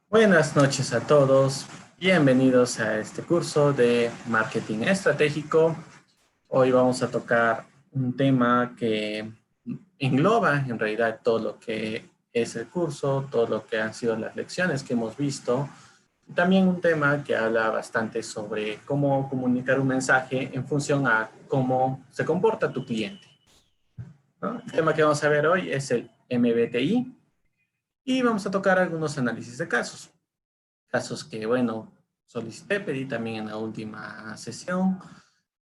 Buenas noches a todos, bienvenidos a este curso de marketing estratégico. Hoy vamos a tocar un tema que engloba en realidad todo lo que es el curso, todo lo que han sido las lecciones que hemos visto. También un tema que habla bastante sobre cómo comunicar un mensaje en función a cómo se comporta tu cliente, ¿no? El tema que vamos a ver hoy es el MBTI y vamos a tocar algunos análisis de casos. Casos que, bueno, solicité, pedí también en la última sesión,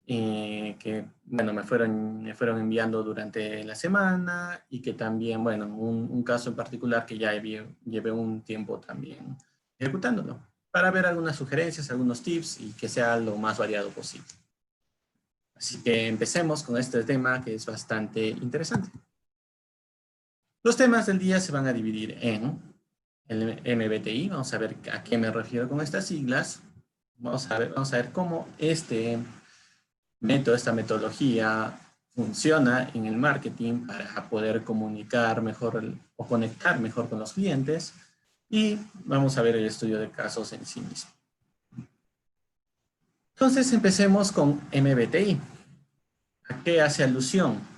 que, bueno, me fueron enviando durante la semana y que también, bueno, un caso en particular que ya llevé un tiempo también ejecutándolo, para ver algunas sugerencias, algunos tips y que sea lo más variado posible. Así que empecemos con este tema que es bastante interesante. Los temas del día se van a dividir en el MBTI, vamos a ver a qué me refiero con estas siglas. Vamos a ver cómo este método, esta metodología funciona en el marketing para poder comunicar mejor o conectar mejor con los clientes. Y vamos a ver el estudio de casos en sí mismo. Entonces empecemos con MBTI. ¿A qué hace alusión?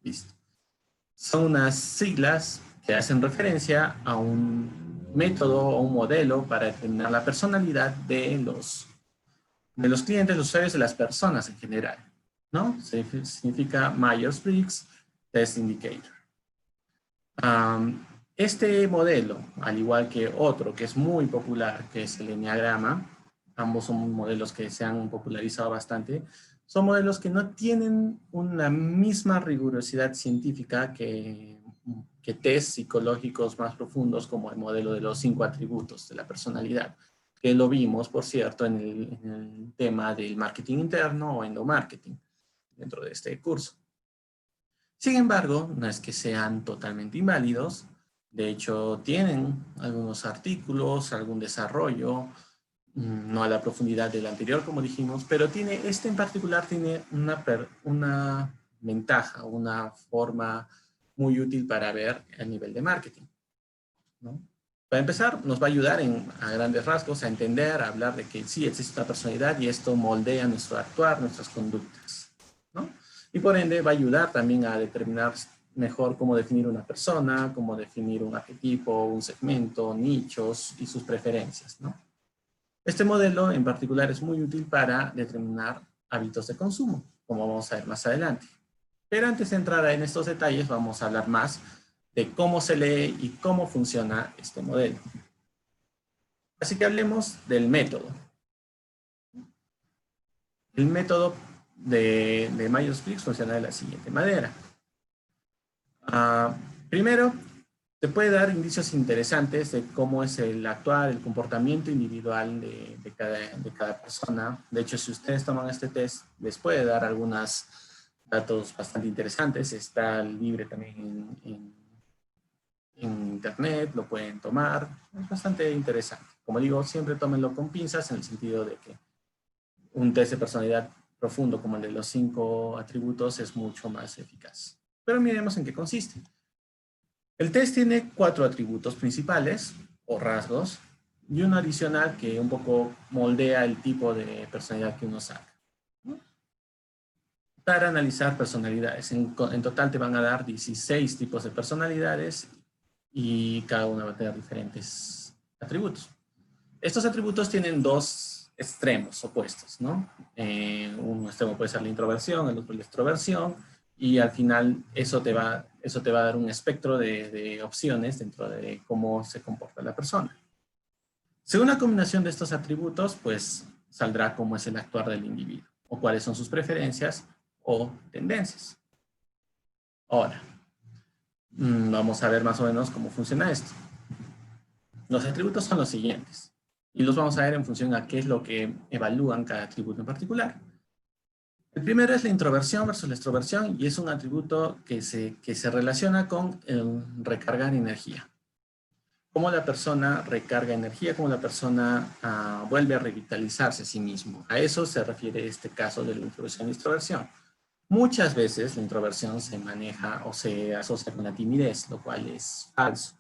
Listo. Son unas siglas que hacen referencia a un método o un modelo para determinar la personalidad de los clientes, los usuarios, de las personas en general, ¿no? Significa Myers-Briggs Test Indicator. Este modelo, al igual que otro que es muy popular, que es el Enneagrama, ambos son modelos que se han popularizado bastante, son modelos que no tienen una misma rigurosidad científica que test psicológicos más profundos como el modelo de los 5 atributos de la personalidad, que lo vimos, por cierto, en el tema del marketing interno o endomarketing dentro de este curso. Sin embargo, no es que sean totalmente inválidos. De hecho, tienen algunos artículos, algún desarrollo, no a la profundidad del anterior, como dijimos, pero este en particular tiene una ventaja, una forma muy útil para ver a nivel de marketing, ¿no? Para empezar, nos va a ayudar a grandes rasgos a entender, a hablar de que sí existe una personalidad y esto moldea nuestro actuar, nuestras conductas, ¿no? Y por ende va a ayudar también a determinar mejor cómo definir una persona, cómo definir un arquetipo, un segmento, nichos y sus preferencias, ¿no? Este modelo en particular es muy útil para determinar hábitos de consumo, como vamos a ver más adelante. Pero antes de entrar en estos detalles, vamos a hablar más de cómo se lee y cómo funciona este modelo. Así que hablemos del método. El método de Myers-Briggs funciona de la siguiente manera. Primero, te puede dar indicios interesantes de cómo es el actuar, el comportamiento individual de cada persona. De hecho, si ustedes toman este test, les puede dar algunos datos bastante interesantes. Está libre también en internet, lo pueden tomar. Es bastante interesante. Como digo, siempre tómenlo con pinzas en el sentido de que un test de personalidad profundo como el de los 5 atributos es mucho más eficaz. Pero miremos en qué consiste. El test tiene 4 atributos principales o rasgos y uno adicional que un poco moldea el tipo de personalidad que uno saca, ¿no? Para analizar personalidades. En total te van a dar 16 tipos de personalidades y cada una va a tener diferentes atributos. Estos atributos tienen dos extremos opuestos, ¿no? Un extremo puede ser la introversión, el otro la extroversión, y al final eso te va a dar un espectro de opciones dentro de cómo se comporta la persona. Según la combinación de estos atributos, pues saldrá cómo es el actuar del individuo, o cuáles son sus preferencias o tendencias. Ahora, vamos a ver más o menos cómo funciona esto. Los atributos son los siguientes, y los vamos a ver en función a qué es lo que evalúan cada atributo en particular. El primero es la introversión versus la extroversión, y es un atributo que se relaciona con el recargar energía. cómo la persona recarga energía, cómo la persona vuelve a revitalizarse a sí mismo. A eso se refiere este caso de la introversión y extroversión. Muchas veces la introversión se maneja o se asocia con la timidez, lo cual es falso.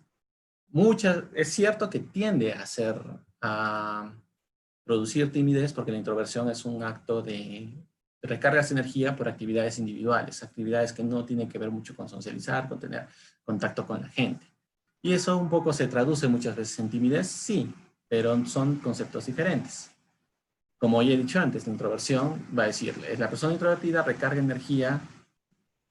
Es cierto que tiende a producir timidez porque la introversión es un acto de recargas de energía por actividades individuales, actividades que no tienen que ver mucho con socializar, con tener contacto con la gente. Y eso un poco se traduce muchas veces en timidez, sí, pero son conceptos diferentes. Como ya he dicho antes, la introversión va a decir, la persona introvertida recarga energía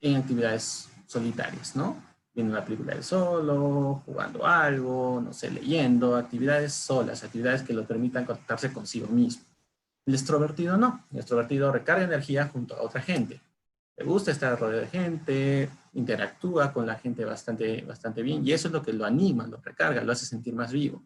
en actividades solitarias, ¿no? Viendo una película de solo, jugando algo, no sé, leyendo, actividades solas, actividades que lo permitan conectarse consigo mismo. El extrovertido no, el extrovertido recarga energía junto a otra gente. Le gusta estar rodeado de gente, interactúa con la gente bastante bien y eso es lo que lo anima, lo recarga, lo hace sentir más vivo.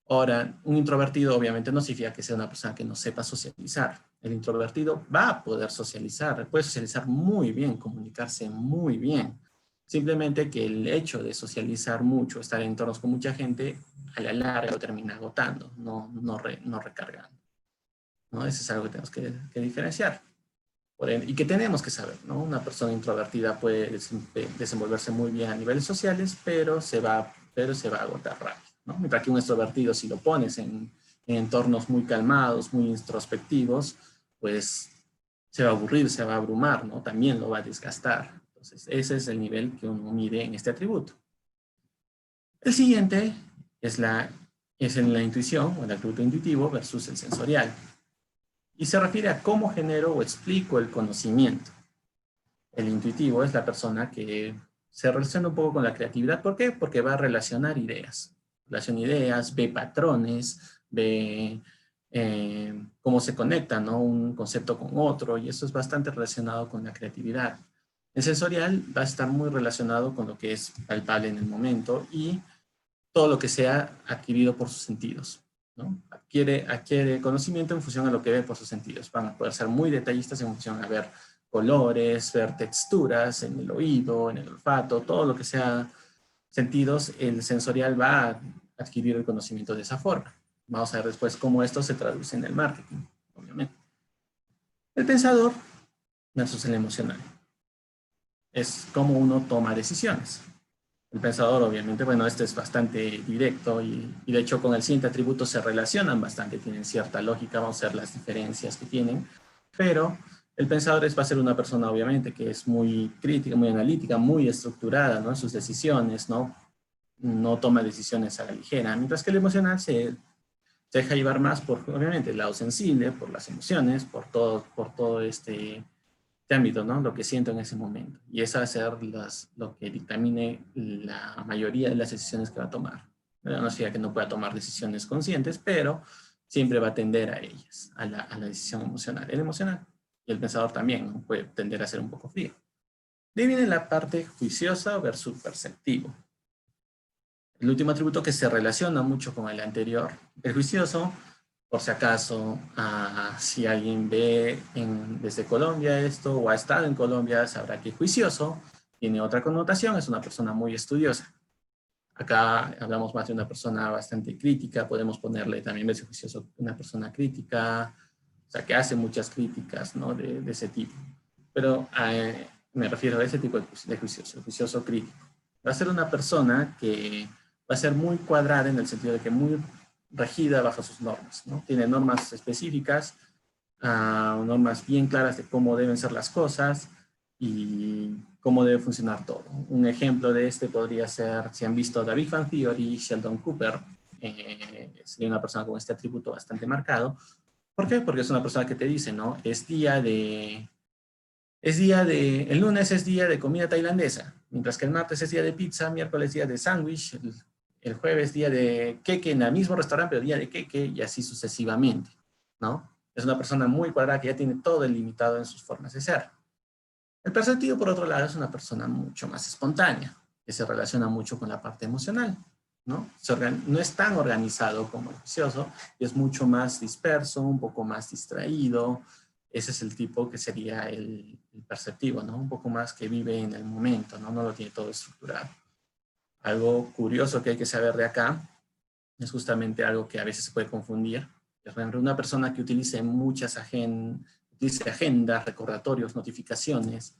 Ahora, un introvertido obviamente no significa que sea una persona que no sepa socializar. El introvertido va a poder socializar, puede socializar muy bien, comunicarse muy bien. Simplemente que el hecho de socializar mucho, estar en entornos con mucha gente, a la larga lo termina agotando, no recargando, ¿no? Eso es algo que tenemos que diferenciar. Y que tenemos que saber, ¿no? Una persona introvertida puede desenvolverse muy bien a niveles sociales, pero se va a agotar rápido, ¿no? Mientras que un extrovertido, si lo pones en entornos muy calmados, muy introspectivos, pues se va a aburrir, se va a abrumar, ¿no? También lo va a desgastar. Entonces, ese es el nivel que uno mide en este atributo. El siguiente es en la intuición, o el atributo intuitivo versus el sensorial. Y se refiere a cómo genero o explico el conocimiento. El intuitivo es la persona que se relaciona un poco con la creatividad. ¿Por qué? Porque va a relacionar ideas. Relaciona ideas, ve patrones, ve cómo se conecta, ¿no? Un concepto con otro, y eso es bastante relacionado con la creatividad. El sensorial va a estar muy relacionado con lo que es palpable en el momento y todo lo que sea adquirido por sus sentidos, ¿no? Adquiere conocimiento en función a lo que ve por sus sentidos. Van a poder ser muy detallistas en función a ver colores, ver texturas en el oído, en el olfato, todo lo que sea sentidos, el sensorial va a adquirir el conocimiento de esa forma. Vamos a ver después cómo esto se traduce en el marketing, obviamente. El pensador versus el emocional. Es cómo uno toma decisiones. El pensador, obviamente, bueno, este es bastante directo y de hecho con el siguiente atributo se relacionan bastante, tienen cierta lógica, vamos a ver las diferencias que tienen, pero el pensador va a ser una persona, obviamente, que es muy crítica, muy analítica, muy estructurada, ¿no? En sus decisiones, ¿no? No toma decisiones a la ligera, mientras que el emocional se deja llevar más por, obviamente, el lado sensible, por las emociones, por todo este ámbito, ¿no? Lo que siento en ese momento. Y eso va a ser lo que dictamine la mayoría de las decisiones que va a tomar. No significa que no pueda tomar decisiones conscientes, pero siempre va a tender a ellas, a la decisión emocional. El emocional y el pensador también, ¿no? Puede tender a ser un poco frío. De ahí viene la parte juiciosa versus perceptivo. El último atributo que se relaciona mucho con el anterior, el juicioso, por si acaso, si alguien ve desde Colombia esto o ha estado en Colombia, sabrá que juicioso tiene otra connotación, es una persona muy estudiosa. Acá hablamos más de una persona bastante crítica, podemos ponerle también ese juicioso una persona crítica, o sea, que hace muchas críticas, ¿no? de ese tipo. Pero me refiero a ese tipo de juicioso, el juicioso crítico. Va a ser una persona que va a ser muy cuadrada en el sentido de que muy regida bajo sus normas, ¿no? Tiene normas específicas, normas bien claras de cómo deben ser las cosas y cómo debe funcionar todo. Un ejemplo de este podría ser, si han visto David Fan Theory, Sheldon Cooper, sería una persona con este atributo bastante marcado. ¿Por qué? Porque es una persona que te dice, ¿no? El lunes es día de comida tailandesa, mientras que el martes es día de pizza, miércoles día de sándwich, el jueves día de queque en el mismo restaurante, pero día de queque y así sucesivamente, ¿no? Es una persona muy cuadrada que ya tiene todo delimitado en sus formas de ser. El perceptivo, por otro lado, es una persona mucho más espontánea, que se relaciona mucho con la parte emocional, ¿no? No es tan organizado como el juicioso y es mucho más disperso, un poco más distraído. Ese es el tipo que sería el perceptivo, ¿no? Un poco más que vive en el momento, ¿no? No lo tiene todo estructurado. Algo curioso que hay que saber de acá es justamente algo que a veces se puede confundir. Por ejemplo, una persona que utilice utilice agendas, recordatorios, notificaciones,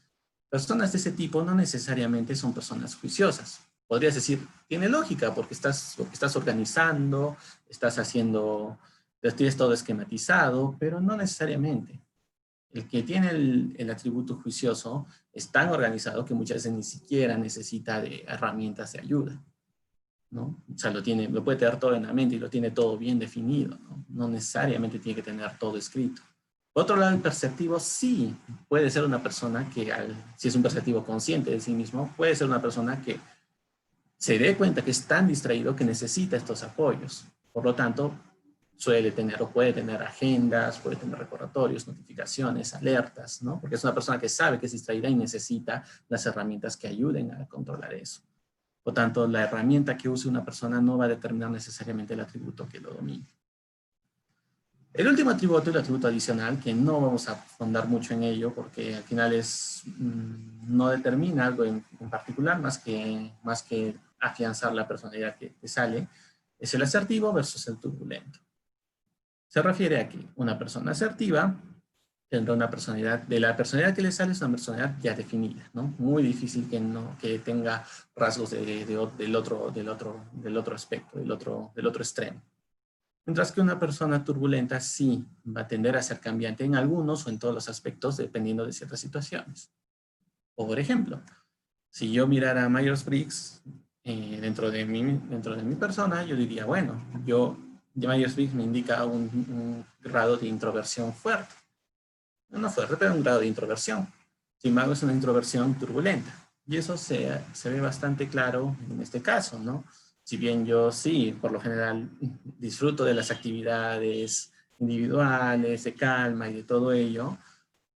personas de ese tipo no necesariamente son personas juiciosas. Podrías decir, tiene lógica porque estás organizando, tienes todo esquematizado, pero no necesariamente. El que tiene el atributo juicioso es tan organizado que muchas veces ni siquiera necesita de herramientas de ayuda, ¿no? O sea, lo puede tener todo en la mente y lo tiene todo bien definido, ¿no? No necesariamente tiene que tener todo escrito. Por otro lado, el perceptivo sí puede ser una persona que, si es un perceptivo consciente de sí mismo, puede ser una persona que se dé cuenta que es tan distraído que necesita estos apoyos. Por lo tanto, suele tener o puede tener agendas, puede tener recordatorios, notificaciones, alertas, ¿no? Porque es una persona que sabe que es distraída y necesita las herramientas que ayuden a controlar eso. Por tanto, la herramienta que use una persona no va a determinar necesariamente el atributo que lo domine. El último atributo, el atributo adicional, que no vamos a ahondar mucho en ello porque al final no determina algo en particular más que afianzar la personalidad que sale, es el asertivo versus el turbulento. Se refiere a que una persona asertiva tendrá una personalidad, de la personalidad que le sale es una personalidad ya definida, ¿no? Muy difícil que tenga rasgos del otro aspecto, del otro extremo. Mientras que una persona turbulenta sí va a tender a ser cambiante en algunos o en todos los aspectos dependiendo de ciertas situaciones. Por ejemplo, si yo mirara a Myers-Briggs dentro de mi persona, yo diría, bueno, Myers-Briggs me indica un grado de introversión fuerte. No fuerte, pero un grado de introversión. Sin embargo, es una introversión turbulenta. Y eso se ve bastante claro en este caso, ¿no? Si bien yo sí, por lo general, disfruto de las actividades individuales, de calma y de todo ello,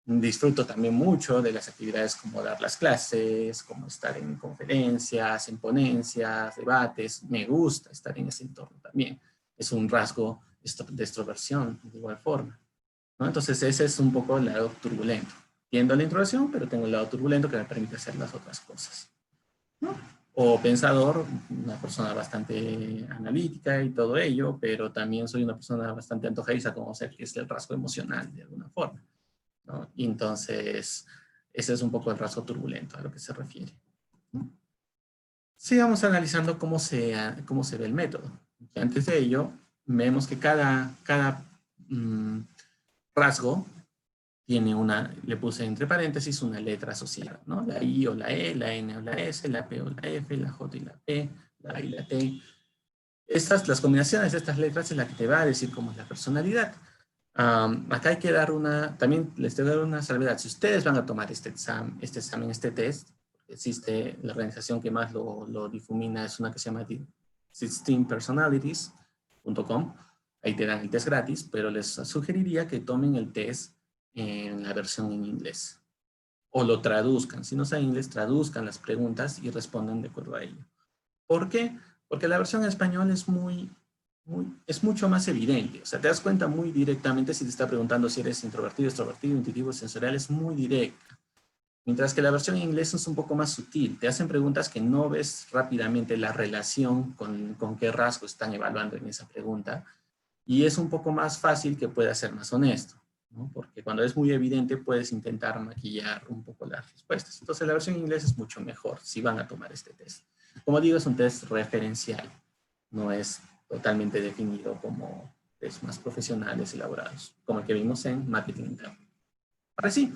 disfruto también mucho de las actividades como dar las clases, como estar en conferencias, en ponencias, debates. Me gusta estar en ese entorno también. Es un rasgo de extroversión, de igual forma, ¿no? Entonces ese es un poco el lado turbulento. Tiendo a la introversión, pero tengo el lado turbulento que me permite hacer las otras cosas, ¿no? O pensador, una persona bastante analítica y todo ello, pero también soy una persona bastante antojadiza, como ser que es el rasgo emocional de alguna forma, ¿no? Y entonces ese es un poco el rasgo turbulento a lo que se refiere, ¿no? Sigamos analizando cómo se ve el método. Y antes de ello, vemos que cada rasgo tiene le puse entre paréntesis una letra asociada, ¿no? La I o la E, la N o la S, la P o la F, la J y la P, la I y la T. Las combinaciones de estas letras es la que te va a decir cómo es la personalidad. Acá hay que también les tengo que dar una salvedad. Si ustedes van a tomar este test, existe la organización que más lo difumina, es una que se llama 16personalities.com. Ahí te dan el test gratis, pero les sugeriría que tomen el test en la versión en inglés. O lo traduzcan. Si no saben inglés, traduzcan las preguntas y respondan de acuerdo a ello. ¿Por qué? Porque la versión en español es mucho más evidente. O sea, te das cuenta muy directamente si te está preguntando si eres introvertido, extrovertido, intuitivo, sensorial, es muy directa. Mientras que la versión en inglés es un poco más sutil. Te hacen preguntas que no ves rápidamente la relación con qué rasgo están evaluando en esa pregunta. Y es un poco más fácil que pueda ser más honesto, ¿no? Porque cuando es muy evidente puedes intentar maquillar un poco las respuestas. Entonces la versión en inglés es mucho mejor si van a tomar este test. Como digo, es un test referencial. No es totalmente definido como test más profesionales elaborados, como el que vimos en marketing interno. Ahora sí,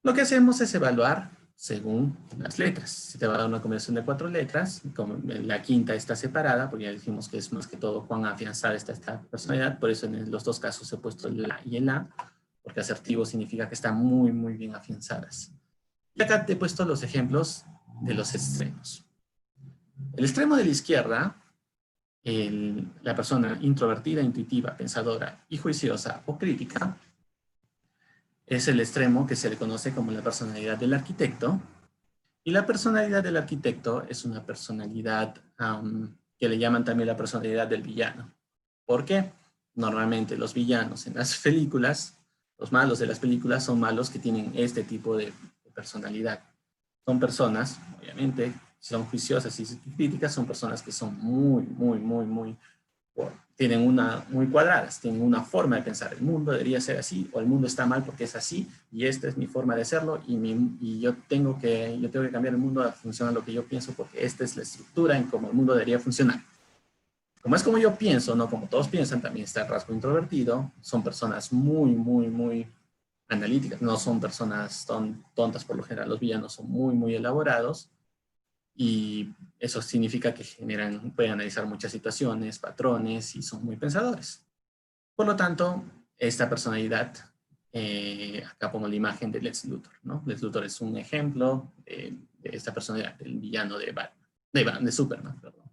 lo que hacemos es evaluar según las letras. Si te va a dar una combinación de 4 letras, como la quinta está separada, porque ya dijimos que es más que todo cuán afianzada está esta personalidad, por eso en los dos casos he puesto el la y el la, porque asertivo significa que están muy, muy bien afianzadas. Y acá te he puesto los ejemplos de los extremos. El extremo de la izquierda, la persona introvertida, intuitiva, pensadora y juiciosa o crítica, es el extremo que se le conoce como la personalidad del arquitecto. Y la personalidad del arquitecto es una personalidad que le llaman también la personalidad del villano. ¿Por qué? Normalmente los villanos en las películas, los malos de las películas son malos que tienen este tipo de personalidad. Son personas, obviamente, son juiciosas y críticas, son personas que son muy, tienen muy cuadradas, tienen una forma de pensar. El mundo debería ser así, o el mundo está mal porque es así, y esta es mi forma de hacerlo, y yo tengo que cambiar el mundo a funcionar lo que yo pienso, porque esta es la estructura en cómo el mundo debería funcionar. Como es como yo pienso, no como todos piensan, también está el rasgo introvertido. Son personas muy analíticas, no son personas tontas por lo general. Los villanos son muy elaborados, y eso significa que pueden analizar muchas situaciones, patrones, y son muy pensadores. Por lo tanto, esta personalidad, acá pongo la imagen de Lex Luthor, ¿no? Lex Luthor es un ejemplo de esta personalidad, del villano de Batman, de Superman, perdón,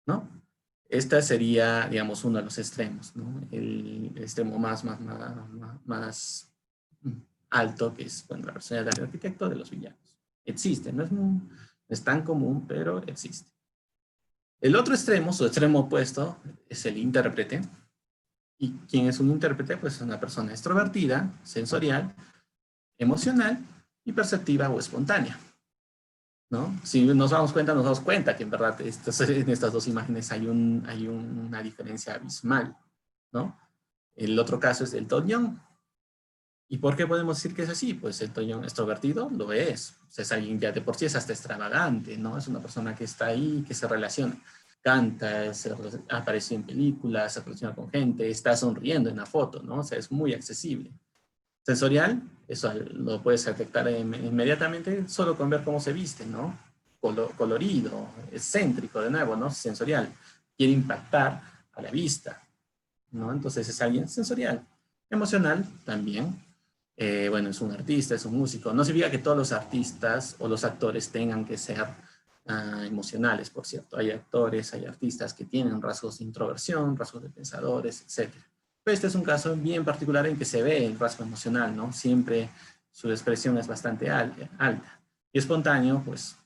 ¿no? Esta sería, digamos, uno de los extremos, ¿no? El extremo más alto, que es, bueno, la personalidad del arquitecto de los villanos. Existe, no es tan común, pero existe. El otro extremo, su extremo opuesto, es el intérprete. ¿Y quién es un intérprete? Pues es una persona extrovertida, sensorial, emocional y perceptiva o espontánea, ¿no? Si nos damos cuenta que en verdad en estas dos imágenes hay una diferencia abismal, ¿no? El otro caso es el Todd Young. ¿Y por qué podemos decir que es así? Pues el Todd Young extrovertido lo es. O sea, es alguien ya de por sí es hasta extravagante, ¿no? Es una persona que está ahí, que se relaciona, canta, aparece en películas, se relaciona con gente, está sonriendo en la foto, ¿no? O sea, es muy accesible. Sensorial, eso lo puedes detectar inmediatamente solo con ver cómo se viste, ¿no? Colorido, excéntrico, de nuevo, ¿no? Sensorial. Quiere impactar a la vista, ¿no? Entonces es alguien sensorial. Emocional, también. Bueno, es un artista, es un músico. No significa que todos los artistas o los actores tengan que ser emocionales, por cierto. Hay actores, hay artistas que tienen rasgos de introversión, rasgos de pensadores, etc. Pero este es un caso bien particular en que se ve el rasgo emocional, ¿no? Siempre su expresión es bastante alta. Y espontáneo, pues,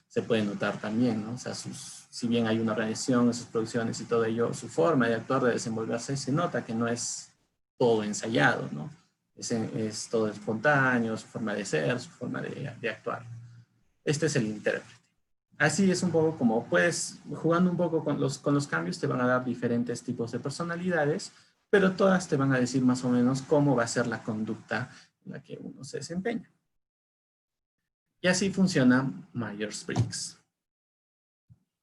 se puede notar también, ¿no? O sea, si bien hay una organización en sus producciones y todo ello, su forma de actuar, de desenvolverse, se nota que no es todo ensayado, ¿no? Es todo espontáneo, su forma de ser, su forma de actuar. Este es el intérprete. Así es un poco como puedes, jugando un poco con los cambios, te van a dar diferentes tipos de personalidades, pero todas te van a decir más o menos cómo va a ser la conducta en la que uno se desempeña. Y así funciona Myers-Briggs.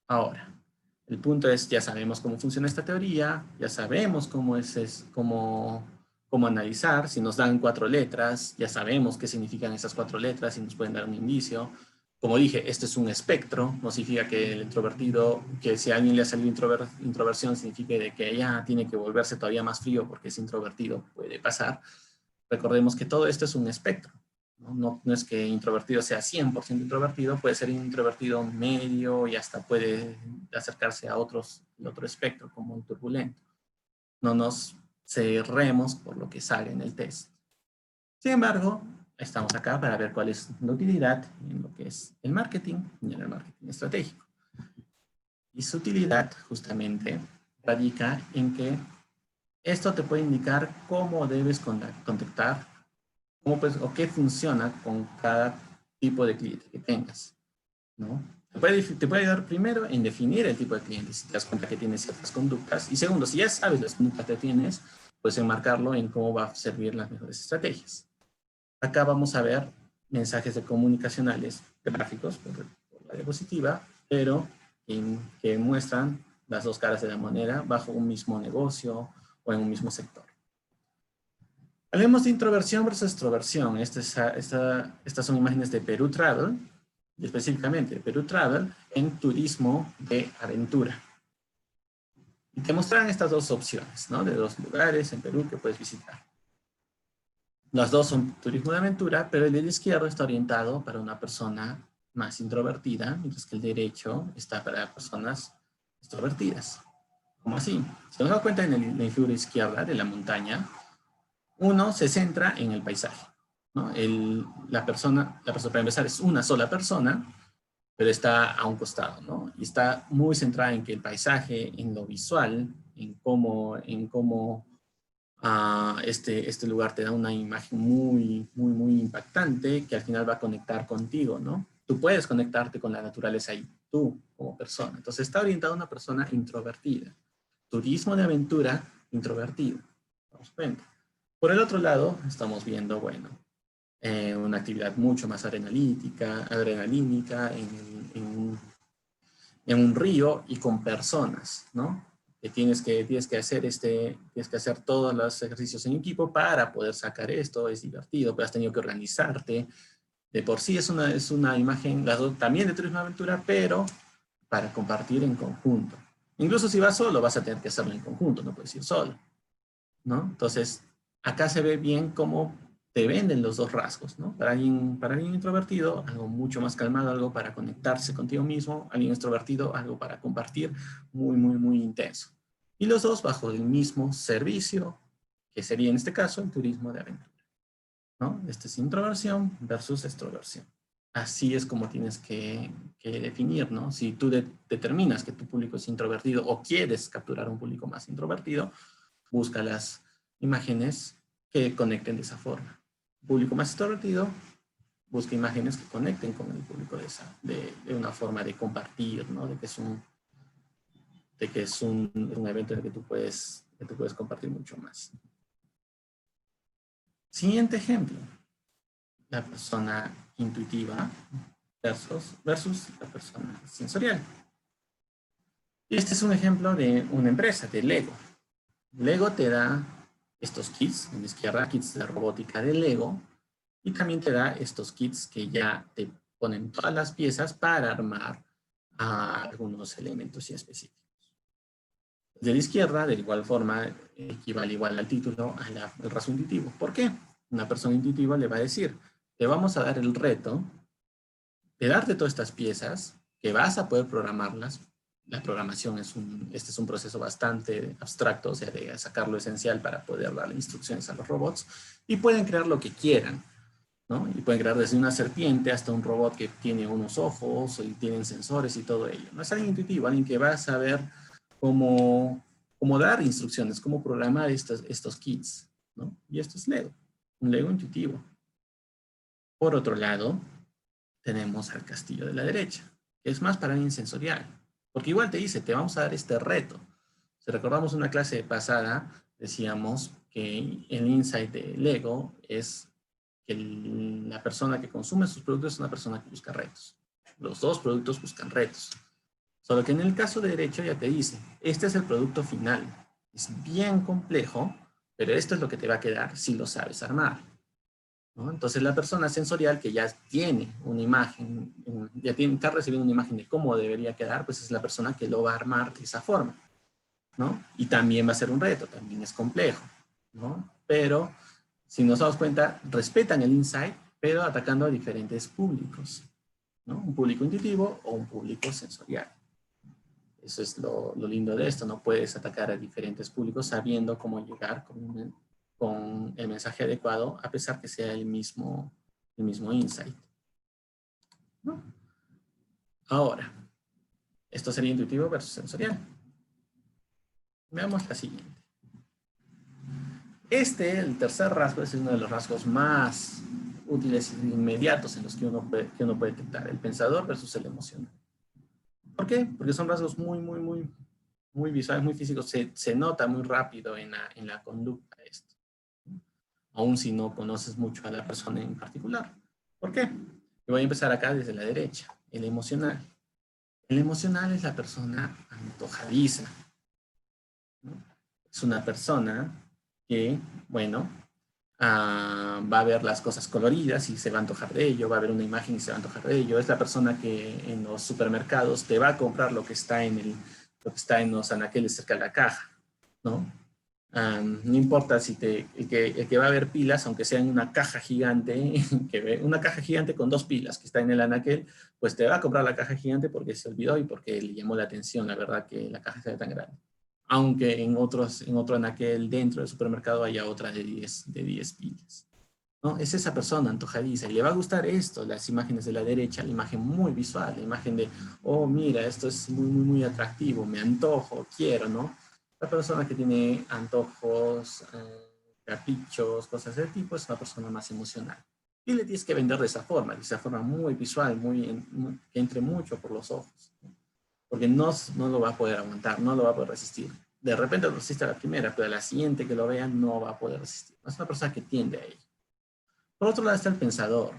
Ahora, el punto es, ya sabemos cómo funciona esta teoría, ya sabemos cómo analizar. Si nos dan 4 letras, ya sabemos qué significan esas 4 letras y nos pueden dar un indicio. Como dije, esto es un espectro, no significa que el introvertido, que si a alguien le ha salido introversión, significa de que ya tiene que volverse todavía más frío porque es introvertido, puede pasar. Recordemos que todo esto es un espectro. No es que introvertido sea 100% introvertido, puede ser introvertido medio y hasta puede acercarse a otro espectro como un turbulento. No nos cerremos por lo que sale en el test. Sin embargo, estamos acá para ver cuál es la utilidad en lo que es el marketing y en el marketing estratégico. Y su utilidad justamente radica en que esto te puede indicar cómo debes contactar o qué funciona con cada tipo de cliente que tengas, ¿no? Te puede ayudar primero en definir el tipo de cliente, si te das cuenta que tienes ciertas conductas. Y segundo, si ya sabes las conductas que tienes, pues enmarcarlo en cómo va a servir las mejores estrategias. Acá vamos a ver mensajes comunicacionales gráficos por la diapositiva, pero que muestran las dos caras de la moneda bajo un mismo negocio o en un mismo sector. Hablemos de introversión versus extroversión. Estas son imágenes de Perú Travel, y específicamente Perú Travel en turismo de aventura. Y te muestran estas dos opciones, ¿no? De 2 lugares en Perú que puedes visitar. Las dos son turismo de aventura, pero el del izquierdo está orientado para una persona más introvertida, mientras que el derecho está para personas extrovertidas. ¿Cómo así? Si nos damos cuenta en la figura izquierda de la montaña, uno se centra en el paisaje, ¿no? La persona, para empezar, es una sola persona, pero está a un costado, ¿no? Y está muy centrada en que el paisaje, en lo visual, en cómo este lugar te da una imagen muy impactante que al final va a conectar contigo, ¿no? tú puedes conectarte con la naturaleza y tú como persona. Entonces está orientado a una persona introvertida. Turismo de aventura introvertido. Damos cuenta. Por el otro lado, estamos viendo, bueno, una actividad mucho más adrenalínica en un río y con personas, ¿no? Que tienes que hacer todos los ejercicios en equipo para poder sacar esto, es divertido, pero has tenido que organizarte. De por sí es una imagen, las dos, también de turismo de aventura, pero para compartir en conjunto. Incluso si vas solo, vas a tener que hacerlo en conjunto, no puedes ir solo, ¿no? Entonces, acá se ve bien cómo te venden los dos rasgos, ¿no? Para alguien introvertido, algo mucho más calmado, algo para conectarse contigo mismo, alguien extrovertido, algo para compartir, muy, muy, muy intenso. Y los dos bajo el mismo servicio, que sería en este caso el turismo de aventura, ¿no? Este es introversión versus extroversión. Así es como tienes que definir, ¿no? Si tú determinas que tu público es introvertido o quieres capturar un público más introvertido, busca las imágenes que conecten de esa forma. Público más extrovertido, busca imágenes que conecten con el público de una forma de compartir, ¿no? De que es un evento en el que tú puedes compartir mucho más. Siguiente ejemplo. La persona intuitiva versus la persona sensorial. Este es un ejemplo de una empresa, de Lego. Lego te da estos kits, en la izquierda, kits de robótica de Lego, y también te da estos kits que ya te ponen todas las piezas para armar algunos elementos y específicos. De la izquierda, de igual forma, equivale igual al título, al rasgo intuitivo. ¿Por qué? Una persona intuitiva le va a decir, te vamos a dar el reto de darte todas estas piezas, que vas a poder programarlas. La programación este es un proceso bastante abstracto, o sea, de sacar lo esencial para poder darle instrucciones a los robots, y pueden crear lo que quieran, ¿no? Y pueden crear desde una serpiente hasta un robot que tiene unos ojos y tienen sensores y todo ello. No es alguien intuitivo, alguien que va a saber cómo dar instrucciones, cómo programar estos kits, ¿no? Y esto es Lego, un Lego intuitivo. Por otro lado, tenemos al castillo de la derecha, que es más para alguien sensorial, porque igual te dice, te vamos a dar este reto. Si recordamos una clase pasada, decíamos que el insight de Lego es que la persona que consume sus productos es una persona que busca retos. Los dos productos buscan retos. Solo que en el caso de derecho ya te dice, este es el producto final. Es bien complejo, pero esto es lo que te va a quedar si lo sabes armar, ¿no? Entonces la persona sensorial que ya tiene una imagen, está recibiendo una imagen de cómo debería quedar, pues es la persona que lo va a armar de esa forma, ¿no? Y también va a ser un reto, también es complejo, ¿no? Pero si nos damos cuenta, respetan el insight, pero atacando a diferentes públicos, ¿no? Un público intuitivo o un público sensorial. Eso es lo lindo de esto, no puedes atacar a diferentes públicos sabiendo cómo llegar con el mensaje adecuado, a pesar que sea el mismo insight, ¿no? Ahora, esto sería intuitivo versus sensorial. Veamos la siguiente. El tercer rasgo, es uno de los rasgos más útiles e inmediatos en los que uno puede detectar, el pensador versus el emocional. ¿Por qué? Porque son rasgos muy visuales, muy físicos. Se nota muy rápido en la conducta esto, aun si no conoces mucho a la persona en particular. ¿Por qué? Yo voy a empezar acá desde la derecha, el emocional. El emocional es la persona antojadiza, ¿no? Es una persona que, bueno, va a ver las cosas coloridas y se va a antojar de ello, va a ver una imagen y se va a antojar de ello. Es la persona que en los supermercados te va a comprar lo que está en los anaqueles cerca de la caja, ¿no? No importa si el que va a ver pilas, aunque sea en una caja gigante, una caja gigante con 2 pilas que está en el anaquel, pues te va a comprar la caja gigante porque se olvidó y porque le llamó la atención, la verdad, que la caja sea tan grande. Aunque en otro anaquel dentro del supermercado haya otra de 10 pilas, ¿no? Es esa persona antojadiza y le va a gustar esto, las imágenes de la derecha, la imagen muy visual, la imagen de, oh, mira, esto es muy atractivo, me antojo, quiero, ¿no? La persona que tiene antojos, caprichos, cosas de tipo, es una persona más emocional. Y le tienes que vender de esa forma muy visual, que entre mucho por los ojos, ¿no? Porque no lo va a poder aguantar, no lo va a poder resistir. De repente lo resiste a la primera, pero a la siguiente que lo vea no va a poder resistir. Es una persona que tiende a ello. Por otro lado está el pensador,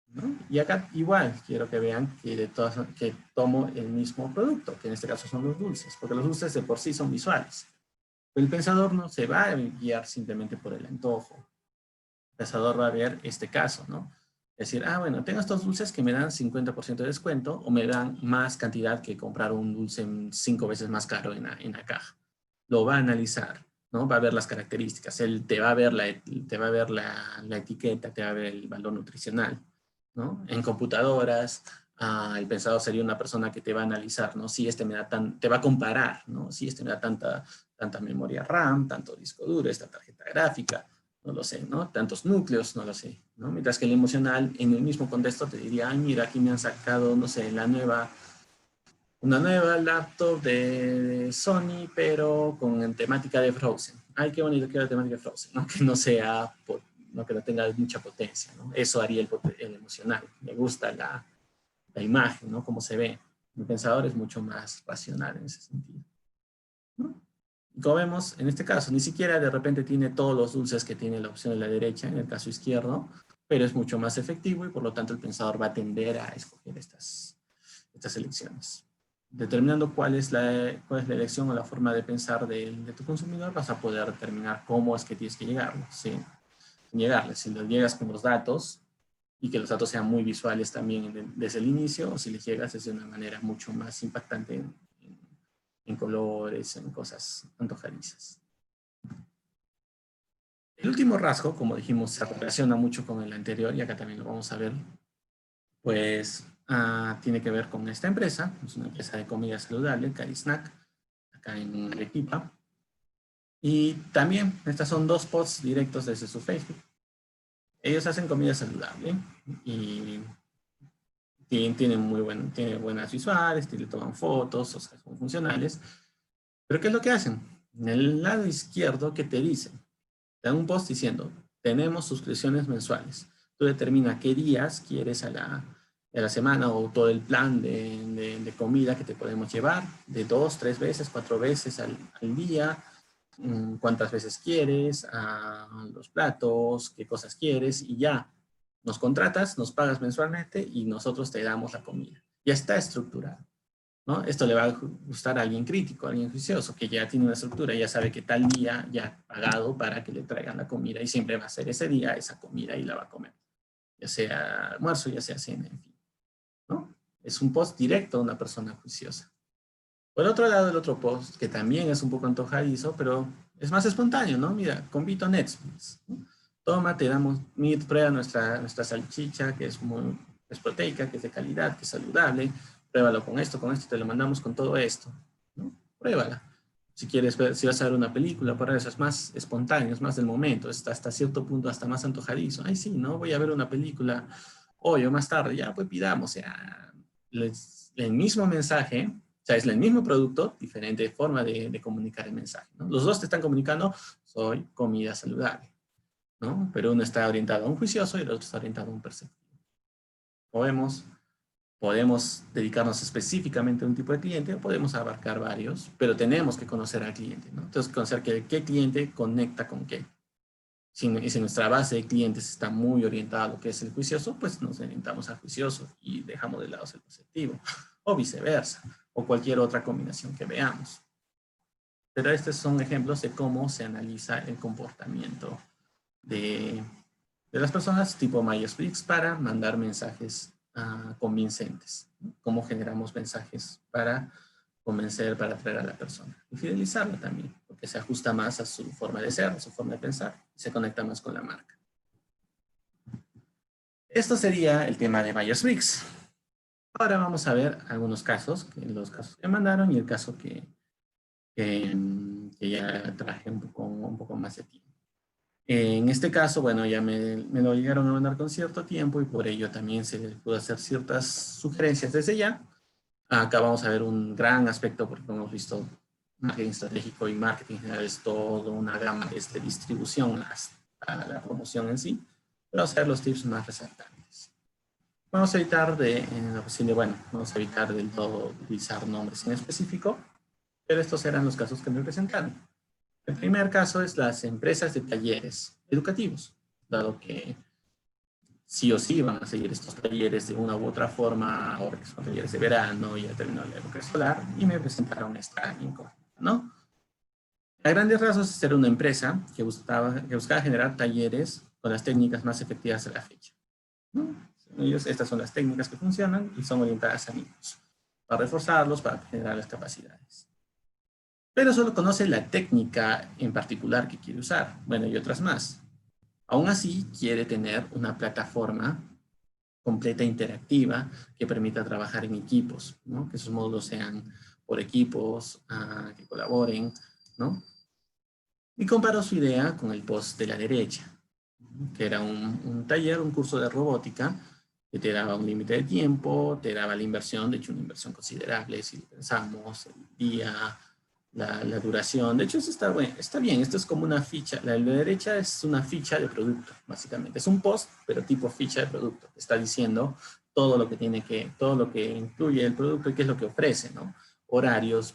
¿no? Y acá igual quiero que vean que tomo el mismo producto, que en este caso son los dulces, porque los dulces de por sí son visuales. Pero el pensador no se va a guiar simplemente por el antojo. El pensador va a ver este caso, ¿no? Es decir, bueno, tengo estos dulces que me dan 50% de descuento o me dan más cantidad que comprar un dulce 5 veces más caro en la caja. Lo va a analizar, ¿no? Va a ver las características. Él te va a ver la etiqueta, te va a ver el valor nutricional, ¿no? En computadoras, el pensador sería una persona que te va a analizar, ¿no? Si este me da te va a comparar, ¿no? Si este me da tanta memoria RAM, tanto disco duro, esta tarjeta gráfica, no lo sé, ¿no? Tantos núcleos, no lo sé, ¿no? Mientras que el emocional, en el mismo contexto, te diría, ay, mira, aquí me han sacado, no sé, una nueva laptop de Sony, pero con temática de Frozen. Ay, qué bonito que la temática de Frozen, ¿no? Que no sea, no que no tenga mucha potencia, ¿no? Eso haría el emocional. Me gusta la imagen, ¿no? Cómo se ve. Mi pensador es mucho más racional en ese sentido, ¿no? Y como vemos, en este caso, ni siquiera de repente tiene todos los dulces que tiene la opción de la derecha, en el caso izquierdo, pero es mucho más efectivo y por lo tanto el pensador va a tender a escoger estas elecciones. Determinando cuál es la elección o la forma de pensar de tu consumidor, vas a poder determinar cómo es que tienes que llegarle, ¿sí? Llegarle. Si lo llegas con los datos y que los datos sean muy visuales también desde el inicio, o si les llegas de una manera mucho más impactante en colores, en cosas antojadizas. El último rasgo, como dijimos, se relaciona mucho con el anterior y acá también lo vamos a ver, pues tiene que ver con esta empresa. Es una empresa de comida saludable, Carisnack, acá en Arequipa. Y también, estas son 2 posts directos desde su Facebook. Ellos hacen comida saludable y tienen buenas visuales, le toman fotos, o sea, son funcionales. Pero ¿qué es lo que hacen? En el lado izquierdo, ¿qué te dicen? Te dan un post diciendo, tenemos suscripciones mensuales. Tú determina qué días quieres a la semana o todo el plan de comida que te podemos llevar, de 2, 3 veces, 4 veces al día, cuántas veces quieres, los platos, qué cosas quieres y ya. Nos contratas, nos pagas mensualmente y nosotros te damos la comida. Ya está estructurado, ¿no? Esto le va a gustar a alguien crítico, a alguien juicioso, que ya tiene una estructura, ya sabe que tal día ya ha pagado para que le traigan la comida y siempre va a ser ese día esa comida y la va a comer. Ya sea almuerzo, ya sea cena, en fin, ¿no? Es un post directo a una persona juiciosa. Por otro lado, el otro post, que también es un poco antojadizo, pero es más espontáneo, ¿no? Mira, convito Netflix, ¿no? Toma, te damos, prueba nuestra salchicha, que es proteica, que es de calidad, que es saludable, pruébalo con esto, te lo mandamos con todo esto, ¿no? Pruébala. Si quieres ver, si vas a ver una película, para eso es más espontáneo, es más del momento, está hasta cierto punto hasta más antojadizo. Ay, sí, ¿no? Voy a ver una película hoy o más tarde, ya, pues pidamos, ya. El mismo mensaje, o sea, es el mismo producto, diferente forma de comunicar el mensaje, ¿no? Los dos te están comunicando, soy comida saludable, ¿no? Pero uno está orientado a un juicioso y el otro está orientado a un perceptivo. Podemos dedicarnos específicamente a un tipo de cliente o podemos abarcar varios, pero tenemos que conocer al cliente, ¿no? Entonces, conocer qué cliente conecta con qué. Si nuestra base de clientes está muy orientada a lo que es el juicioso, pues nos orientamos al juicioso y dejamos de lado el perceptivo, o viceversa, o cualquier otra combinación que veamos. Pero estos son ejemplos de cómo se analiza el comportamiento de las personas tipo Myers-Briggs para mandar mensajes convincentes. Cómo generamos mensajes para convencer, para atraer a la persona. Y fidelizarla también, porque se ajusta más a su forma de ser, a su forma de pensar, y se conecta más con la marca. Esto sería el tema de Myers-Briggs. Ahora vamos a ver algunos casos, los casos que mandaron y el caso que ya traje un poco más de tiempo. En este caso, bueno, ya me lo llegaron a mandar con cierto tiempo y por ello también se les pudo hacer ciertas sugerencias desde ya. Acá vamos a ver un gran aspecto porque como hemos visto, marketing estratégico y marketing general es toda una gama de distribución hasta la promoción en sí. pero vamos a ver los tips más resaltantes. Vamos a evitar en lo posible, bueno, vamos a evitar del todo utilizar nombres en específico, pero estos eran los casos que me presentaron. El primer caso es las empresas de talleres educativos, dado que sí o sí van a seguir estos talleres de una u otra forma, ahora que son talleres de verano, ya terminó la época escolar, y me presentaron esta incógnita, ¿no? A grandes rasgos, era una empresa que buscaba generar talleres con las técnicas más efectivas de la fecha, ¿no? Estas son las técnicas que funcionan y son orientadas a niños, para reforzarlos, para generar las capacidades. Pero solo conoce la técnica en particular que quiere usar, bueno, y otras más. Aún así, quiere tener una plataforma completa interactiva que permita trabajar en equipos, ¿no? Que esos módulos sean por equipos, que colaboren, ¿no? Y comparó su idea con el post de la derecha, que era un taller, un curso de robótica, que te daba un límite de tiempo, te daba la inversión, de hecho una inversión considerable, si pensamos, el día, la duración. De hecho, eso está bien, esto es como una ficha. La de la derecha es una ficha de producto, básicamente. Es un post, pero tipo ficha de producto. Está diciendo todo lo que todo lo que incluye el producto y qué es lo que ofrece, ¿no? Horarios,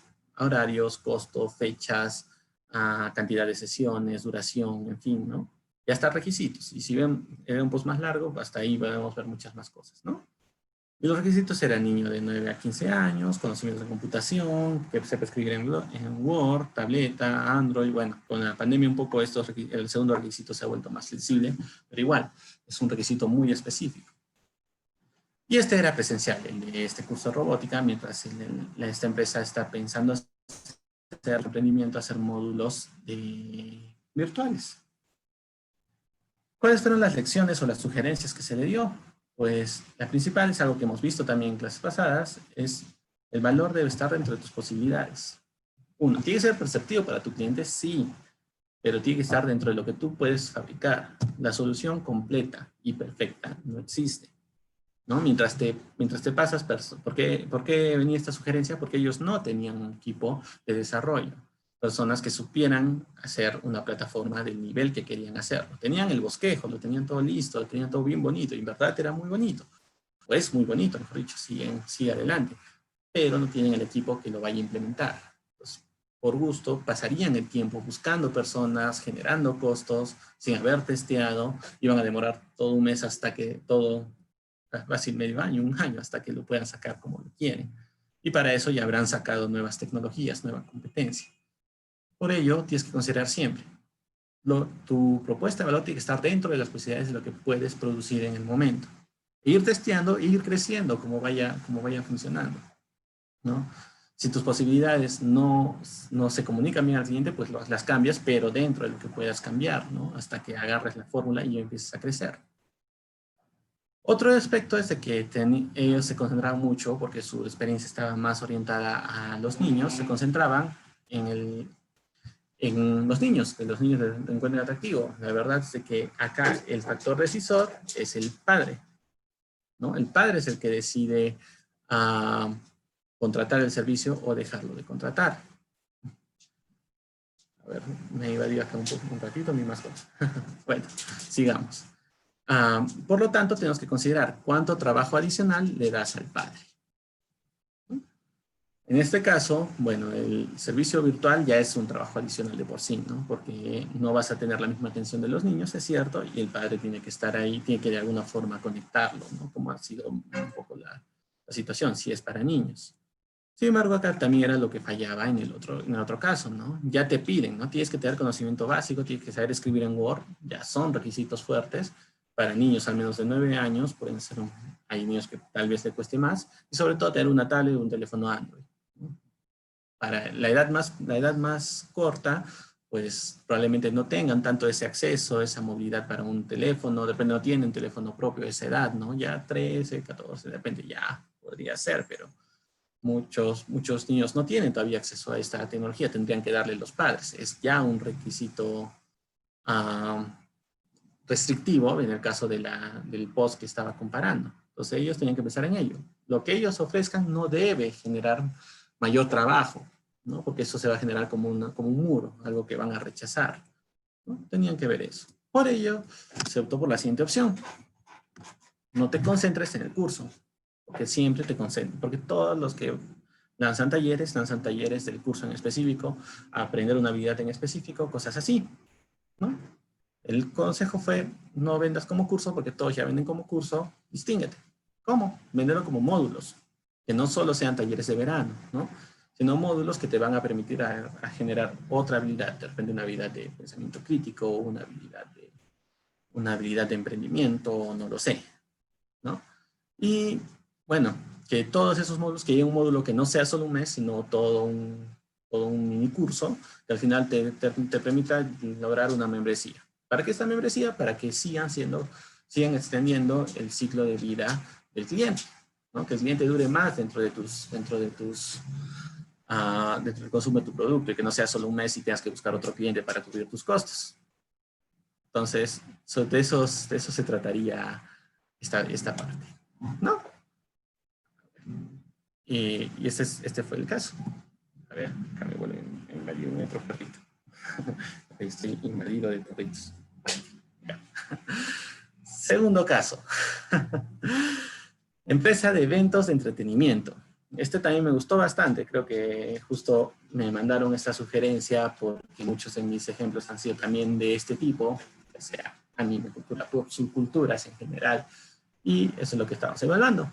costo, fechas, cantidad de sesiones, duración, en fin, ¿no? Ya está requisitos. Y si ven un post más largo, hasta ahí podemos ver muchas más cosas, ¿no? Y los requisitos eran niño de 9 a 15 años, conocimientos de computación, que sepa escribir en Word, tableta, Android. Bueno, con la pandemia un poco el segundo requisito se ha vuelto más flexible, pero igual, es un requisito muy específico. Y este era presencial, este curso de robótica, mientras esta empresa está pensando hacer emprendimiento, hacer módulos virtuales. ¿Cuáles fueron las lecciones o las sugerencias que se le dio? Pues la principal es algo que hemos visto también en clases pasadas, es el valor debe estar dentro de tus posibilidades. Uno, ¿tiene que ser perceptivo para tu cliente? Sí, pero tiene que estar dentro de lo que tú puedes fabricar. La solución completa y perfecta no existe, ¿no? Mientras te pasas, ¿por qué venía esta sugerencia? Porque ellos no tenían un equipo de desarrollo, personas que supieran hacer una plataforma del nivel que querían hacerlo. Tenían el bosquejo, lo tenían todo listo, lo tenían todo bien bonito, y en verdad era muy bonito. Pues muy bonito, mejor dicho, sigue adelante, pero no tienen el equipo que lo vaya a implementar. Pues, por gusto, pasarían el tiempo buscando personas, generando costos, sin haber testeado, iban a demorar todo un mes hasta que casi medio año, un año, hasta que lo puedan sacar como lo quieren. Y para eso ya habrán sacado nuevas tecnologías, nueva competencia. Por ello, tienes que considerar siempre, tu propuesta de valor tiene que estar dentro de las posibilidades de lo que puedes producir en el momento. E ir testeando e ir creciendo como vaya funcionando, ¿no? Si tus posibilidades no se comunican bien al cliente, pues las cambias, pero dentro de lo que puedas cambiar, ¿no? Hasta que agarres la fórmula y empieces a crecer. Otro aspecto es de que ellos se concentraban mucho, porque su experiencia estaba más orientada a los niños, se concentraban en los niños, que los niños lo encuentren atractivo. La verdad es de que acá el factor decisor es el padre, ¿no? El padre es el que decide contratar el servicio o dejarlo de contratar. A ver, me iba a ir acá un ratito mi mascota. Bueno, sigamos. Por lo tanto, tenemos que considerar cuánto trabajo adicional le das al padre. En este caso, bueno, el servicio virtual ya es un trabajo adicional de por sí, ¿no? Porque no vas a tener la misma atención de los niños, es cierto, y el padre tiene que estar ahí, tiene que de alguna forma conectarlo, ¿no? Como ha sido un poco la situación, si es para niños. Sin embargo, acá también era lo que fallaba en el otro caso, ¿no? Ya te piden, ¿no? Tienes que tener conocimiento básico, tienes que saber escribir en Word, ya son requisitos fuertes para niños al menos de 9 años, hay niños que tal vez le cueste más, y sobre todo tener una tablet o un teléfono Android. Para la edad más corta, pues probablemente no tengan tanto ese acceso, esa movilidad para un teléfono, depende, no tienen un teléfono propio de esa edad, ¿no? Ya 13, 14, depende, ya podría ser, pero muchos niños no tienen todavía acceso a esta tecnología, tendrían que darle los padres. Es ya un requisito restrictivo en el caso del post que estaba comparando. Entonces ellos tenían que pensar en ello. Lo que ellos ofrezcan no debe generar mayor trabajo, ¿no? Porque eso se va a generar como un muro, algo que van a rechazar, ¿no? Tenían que ver eso. Por ello, se optó por la siguiente opción. No te concentres en el curso, porque siempre te concentras, porque todos los que lanzan talleres del curso en específico, aprender una habilidad en específico, cosas así, ¿no? El consejo fue, no vendas como curso, porque todos ya venden como curso, distínguete. ¿Cómo? Véndelo como módulos, que no solo sean talleres de verano, ¿no? Sino módulos que te van a permitir a generar otra habilidad, de repente una habilidad de pensamiento crítico, una habilidad de emprendimiento, no lo sé, ¿no? Y bueno, que todos esos módulos, que haya un módulo que no sea solo un mes, sino todo un mini curso, que al final te permita lograr una membresía. ¿Para qué esta membresía? Para que sigan extendiendo el ciclo de vida del cliente, ¿no? Que el cliente dure más dentro del consumo de tu producto y que no sea solo un mes y tengas que buscar otro cliente para cubrir tus costos. Entonces, de eso se trataría esta parte, ¿no? Y este fue el caso. A ver, acá me vuelve a invadir un otro perrito. Estoy invadido de perritos. Segundo caso. Empresa de eventos de entretenimiento. Este también me gustó bastante. Creo que justo me mandaron esta sugerencia porque muchos de mis ejemplos han sido también de este tipo, ya sea anime, cultura pop, subculturas en general. Y eso es lo que estamos evaluando.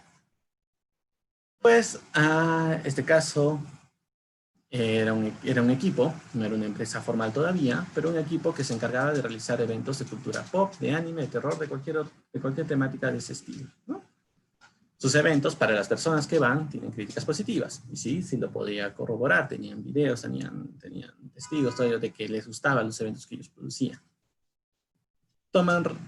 Pues, este caso era un equipo, no era una empresa formal todavía, pero un equipo que se encargaba de realizar eventos de cultura pop, de anime, de terror, de cualquier temática de ese estilo, ¿no? Sus eventos, para las personas que van, tienen críticas positivas. Y sí lo podía corroborar. Tenían videos, tenían testigos, todo ello de que les gustaban los eventos que ellos producían.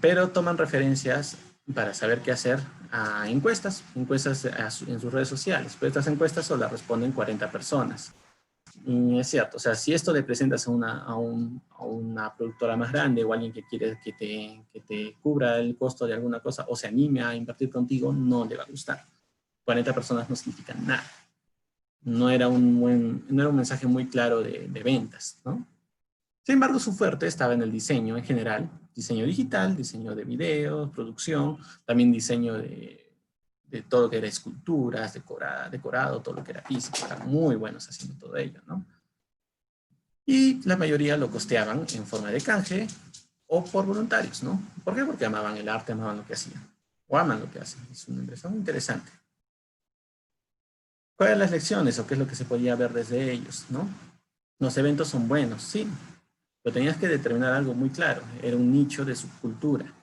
Pero toman referencias para saber qué hacer a encuestas en sus redes sociales. Pero estas encuestas solo las responden 40 personas. Y es cierto, o sea, si esto le presentas a una productora más grande o alguien que quiere que te cubra el costo de alguna cosa o se anime a invertir contigo, no le va a gustar. 40 personas no significan nada. No era un mensaje muy claro de ventas, ¿no? Sin embargo, su fuerte estaba en el diseño en general, diseño digital, diseño de videos, producción, también diseño de todo lo que era esculturas, decorado, todo lo que era físico. Eran muy buenos haciendo todo ello, ¿no? Y la mayoría lo costeaban en forma de canje o por voluntarios, ¿no? ¿Por qué? Porque amaban el arte, amaban lo que hacían, o aman lo que hacen. Es una empresa muy interesante. ¿Cuáles son las lecciones o qué es lo que se podía ver desde ellos, ¿no? Los eventos son buenos, sí, pero tenías que determinar algo muy claro. Era un nicho de subcultura,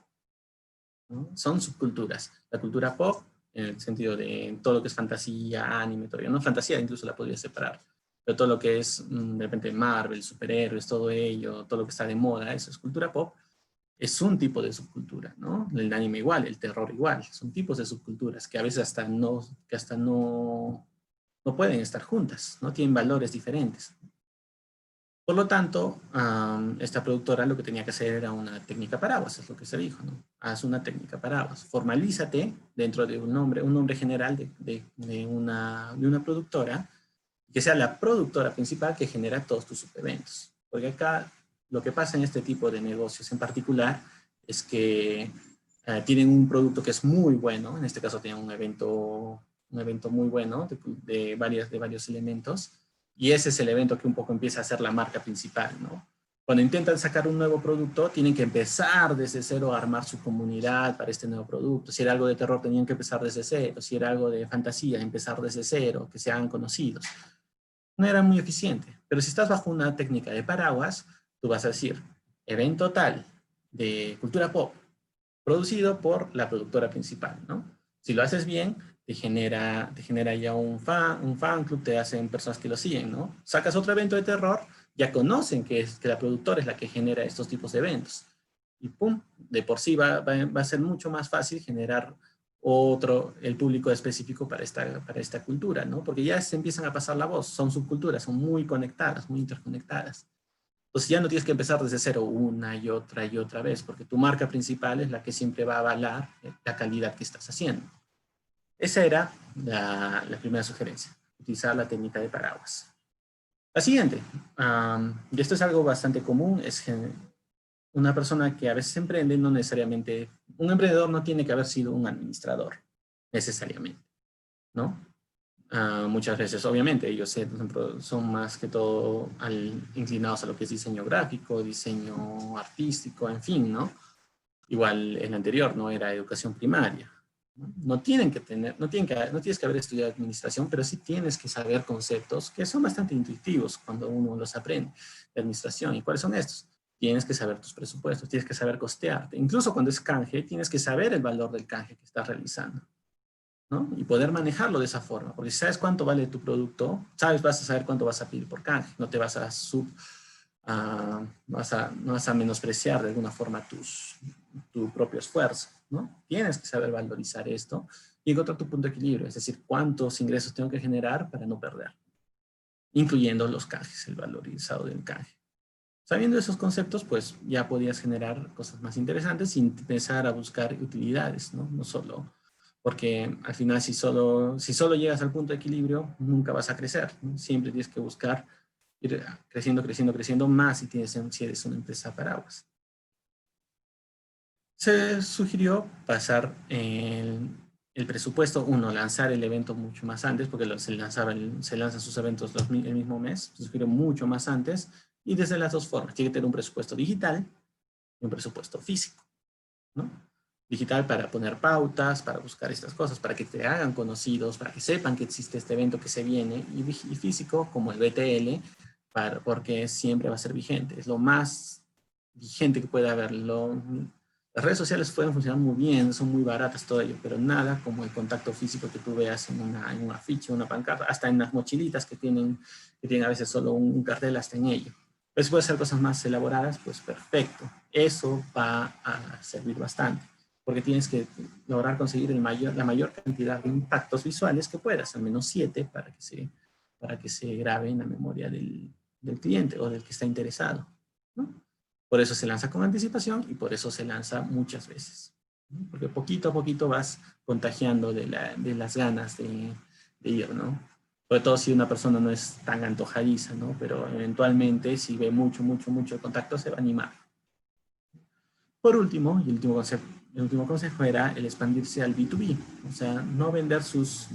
¿no? Son subculturas. La cultura pop, en el sentido de todo lo que es fantasía, anime, todavía no fantasía, incluso la podría separar. Pero todo lo que es, de repente, Marvel, superhéroes, todo ello, todo lo que está de moda, eso es cultura pop, es un tipo de subcultura, ¿no? El anime igual, el terror igual, son tipos de subculturas que a veces hasta no pueden estar juntas, ¿no? Tienen valores diferentes. Por lo tanto, esta productora lo que tenía que hacer era una técnica paraguas, es lo que se dijo, ¿no? Haz una técnica paraguas, formalízate dentro de un nombre general de una productora, que sea la productora principal que genera todos tus subeventos. Porque acá lo que pasa en este tipo de negocios en particular es que tienen un producto que es muy bueno, en este caso tienen un evento muy bueno de varios elementos, y ese es el evento que un poco empieza a ser la marca principal, ¿no? Cuando intentan sacar un nuevo producto, tienen que empezar desde cero a armar su comunidad para este nuevo producto. Si era algo de terror, tenían que empezar desde cero. Si era algo de fantasía, empezar desde cero, que se hagan conocidos. No era muy eficiente. Pero si estás bajo una técnica de paraguas, tú vas a decir, evento tal de cultura pop, producido por la productora principal, ¿no? Si lo haces bien, te genera ya un fan club, te hacen personas que lo siguen, ¿no? Sacas otro evento de terror, ya conocen que la productora es la que genera estos tipos de eventos. Y pum, de por sí va a ser mucho más fácil generar el público específico para esta cultura, ¿no? Porque ya se empiezan a pasar la voz, son subculturas, son muy conectadas, muy interconectadas. Entonces ya no tienes que empezar desde cero una y otra vez, porque tu marca principal es la que siempre va a avalar la calidad que estás haciendo. Esa era la primera sugerencia, utilizar la técnica de paraguas. La siguiente, y esto es algo bastante común, es una persona que a veces emprende, no necesariamente, un emprendedor no tiene que haber sido un administrador, necesariamente, ¿no? Muchas veces, obviamente, ellos son más que todo inclinados a lo que es diseño gráfico, diseño artístico, en fin, ¿no? Igual el anterior no era educación primaria. No tienen que tener, no tienes que haber estudiado administración, pero sí tienes que saber conceptos que son bastante intuitivos cuando uno los aprende de administración. ¿Y cuáles son estos? Tienes que saber tus presupuestos, tienes que saber costearte. Incluso cuando es canje, tienes que saber el valor del canje que estás realizando, ¿no? Y poder manejarlo de esa forma, porque si sabes cuánto vale tu producto, vas a saber cuánto vas a pedir por canje, no te vas a no vas a menospreciar de alguna forma tu propio esfuerzo, ¿no? Tienes que saber valorizar esto y encontrar tu punto de equilibrio, es decir, cuántos ingresos tengo que generar para no perder, incluyendo los canjes, el valorizado del canje. Sabiendo esos conceptos, pues ya podías generar cosas más interesantes y empezar a buscar utilidades, ¿no? No solo, porque al final si solo llegas al punto de equilibrio, nunca vas a crecer, ¿no? Siempre tienes que buscar ir creciendo, creciendo, creciendo más si eres una empresa paraguas. Se sugirió pasar el presupuesto, lanzar el evento mucho más antes, porque se lanzan sus eventos el mismo mes, se sugirió mucho más antes, y desde las dos formas. Tiene que tener un presupuesto digital y un presupuesto físico, ¿no? Digital para poner pautas, para buscar estas cosas, para que te hagan conocidos, para que sepan que existe este evento que se viene, y físico como el BTL, porque siempre va a ser vigente. Es lo más vigente que puede haber. Las redes sociales pueden funcionar muy bien, son muy baratas, todo ello, pero nada como el contacto físico que tú veas en un afiche, una pancarta, hasta en las mochilitas que tienen a veces solo un cartel, hasta en ello. Pero si puedes hacer cosas más elaboradas, pues perfecto. Eso va a servir bastante, porque tienes que lograr conseguir la mayor cantidad de impactos visuales que puedas, al menos 7, para que se grabe en la memoria del cliente o del que está interesado, ¿no? Por eso se lanza con anticipación y por eso se lanza muchas veces, ¿no? Porque poquito a poquito vas contagiando de las ganas de ir, ¿no? Sobre todo si una persona no es tan antojadiza, ¿no? Pero eventualmente, si ve mucho, mucho, mucho contacto, se va a animar. Por último, y el último consejo era el expandirse al B2B, o sea, no vender sus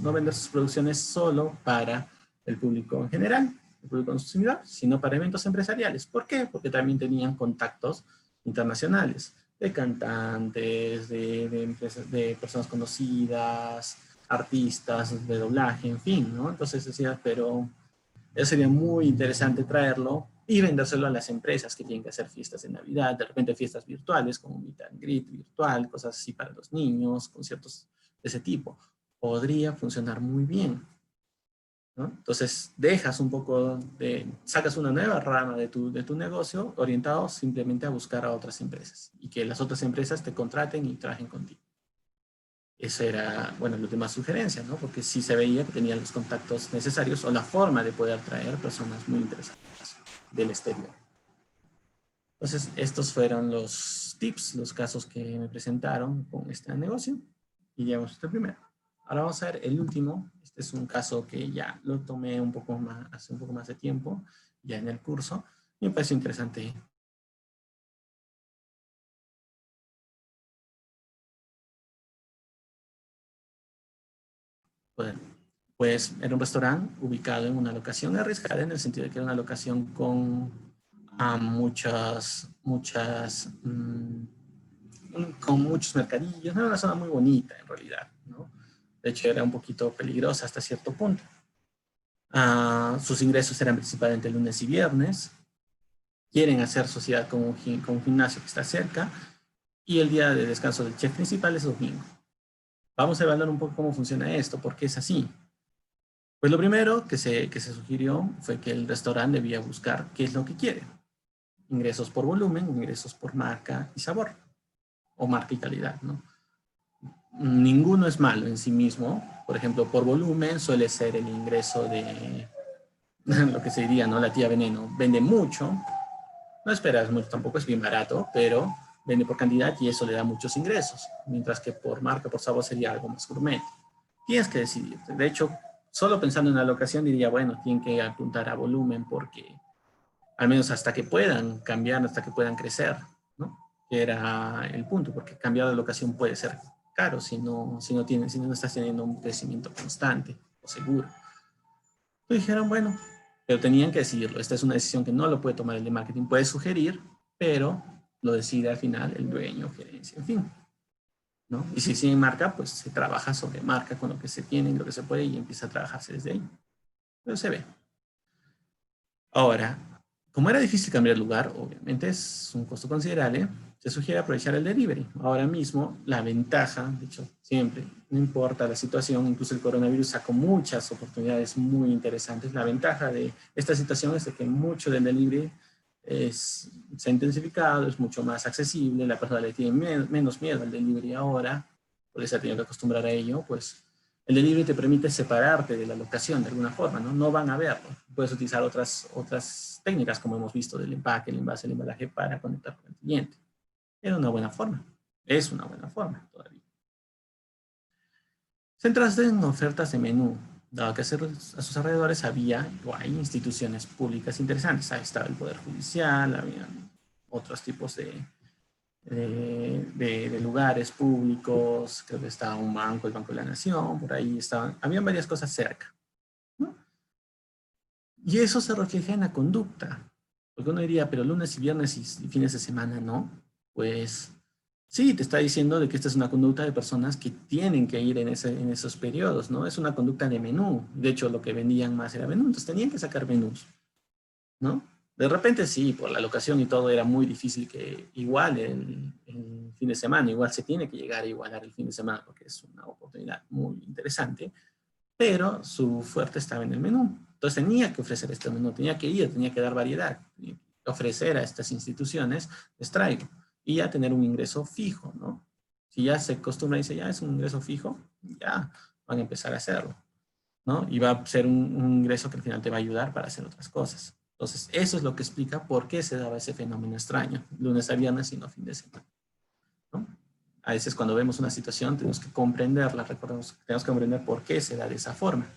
producciones solo para el público en general, el público consumidor, sino para eventos empresariales. ¿Por qué? Porque también tenían contactos internacionales, de cantantes, de personas conocidas, artistas de doblaje, en fin, ¿no? Entonces decía, pero eso sería muy interesante traerlo y vendérselo a las empresas que tienen que hacer fiestas de Navidad, de repente fiestas virtuales, como un meet and greet virtual, cosas así para los niños, conciertos de ese tipo. Podría funcionar muy bien, ¿no? Entonces, sacas una nueva rama de tu negocio orientado simplemente a buscar a otras empresas y que las otras empresas te contraten y trabajen contigo. Esa era, bueno, la última sugerencia, ¿no? Porque sí se veía que tenían los contactos necesarios o la forma de poder traer personas muy interesantes del exterior. Entonces, estos fueron los tips, los casos que me presentaron con este negocio. Y ya hemos visto el primero. Ahora vamos a ver el último. Este es un caso que ya lo tomé hace un poco más de tiempo, ya en el curso. Y me pareció interesante. Bueno, pues era un restaurante ubicado en una locación arriesgada, en el sentido de que era una locación con con muchos mercadillos. Era una zona muy bonita en realidad, ¿no? De hecho era un poquito peligrosa hasta cierto punto. Sus ingresos eran principalmente lunes y viernes. Quieren hacer sociedad con un gimnasio que está cerca y el día de descanso del chef principal es domingo. Vamos a evaluar un poco cómo funciona esto, por qué es así. Pues lo primero que se sugirió fue que el restaurante debía buscar qué es lo que quiere. Ingresos por volumen, ingresos por marca y sabor, o marca y calidad, ¿no? Ninguno es malo en sí mismo. Por ejemplo, por volumen suele ser el ingreso de lo que se diría, ¿no? La tía Veneno. Vende mucho, no esperas mucho, tampoco es bien barato, pero vende por cantidad y eso le da muchos ingresos. Mientras que por marca, por sabor sería algo más gourmet. Tienes que decidirte. De hecho, solo pensando en la locación diría, bueno, tienen que apuntar a volumen porque al menos hasta que puedan cambiar, hasta que puedan crecer, ¿no? que era el punto, porque cambiar de locación puede ser caro si no estás teniendo un crecimiento constante o seguro. Entonces dijeron, bueno, pero tenían que decidirlo. Esta es una decisión que no lo puede tomar el de marketing. Puede sugerir, pero lo decide al final el dueño, gerencia, en fin. ¿No? Y si sin marca, pues se trabaja sobre marca con lo que se tiene y lo que se puede y empieza a trabajarse desde ahí. Pero se ve. Ahora, como era difícil cambiar el lugar, obviamente es un costo considerable, se sugiere aprovechar el delivery. Ahora mismo, la ventaja, de hecho, siempre, no importa la situación, incluso el coronavirus sacó muchas oportunidades muy interesantes. La ventaja de esta situación es de que mucho del delivery se ha intensificado, es mucho más accesible, la persona le tiene menos miedo al delivery ahora, porque se ha tenido que acostumbrar a ello, pues el delivery te permite separarte de la locación de alguna forma, ¿no? No van a verlo. Puedes utilizar otras técnicas, como hemos visto, del empaque, el envase, el embalaje, para conectar con el cliente. Era una buena forma. Es una buena forma todavía. Centrarse en ofertas de menú, dado que a sus alrededores había o hay instituciones públicas interesantes. Ahí estaba el Poder Judicial, había otros tipos de lugares públicos, creo que estaba un banco, el Banco de la Nación, por ahí estaban, habían varias cosas cerca, ¿no? Y eso se refleja en la conducta, porque uno diría, pero lunes y viernes y fines de semana, ¿no? Pues sí, te está diciendo de que esta es una conducta de personas que tienen que ir en esos periodos, ¿no? Es una conducta de menú, de hecho lo que vendían más era menú, entonces tenían que sacar menús, ¿no? De repente sí, por la locación y todo era muy difícil que igual el fin de semana, igual se tiene que llegar a igualar el fin de semana porque es una oportunidad muy interesante, pero su fuerte estaba en el menú. Entonces tenía que ofrecer este menú, tenía que ir, tenía que dar variedad, ofrecer a estas instituciones, les traigo, y ya tener un ingreso fijo, ¿no? Si ya se acostumbra y dice, ya es un ingreso fijo, ya van a empezar a hacerlo, ¿no? Y va a ser un ingreso que al final te va a ayudar para hacer otras cosas. Entonces, eso es lo que explica por qué se daba ese fenómeno extraño, lunes a viernes y no fin de semana, ¿no? A veces cuando vemos una situación tenemos que comprenderla, recordemos, tenemos que comprender por qué se da de esa forma.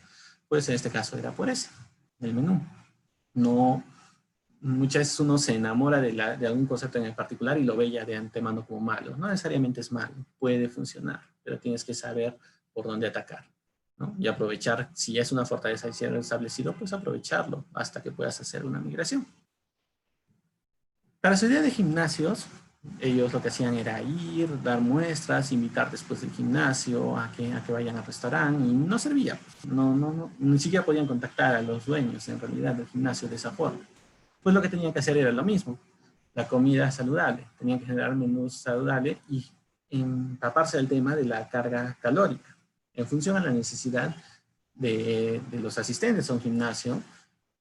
Pues en este caso era por ese, el menú. No, muchas veces uno se enamora de algún concepto en el particular y lo ve ya de antemano como malo. No necesariamente es malo, puede funcionar, pero tienes que saber por dónde atacar, ¿no? Y aprovechar, si es una fortaleza establecido, pues aprovecharlo hasta que puedas hacer una migración. Para su idea de gimnasios, ellos lo que hacían era ir, dar muestras, invitar después del gimnasio a que vayan al restaurante y no servía. Pues, ni siquiera podían contactar a los dueños en realidad del gimnasio de esa forma. Pues lo que tenían que hacer era lo mismo, la comida saludable. Tenían que generar menús saludables y empaparse del tema de la carga calórica en función a la necesidad de los asistentes a un gimnasio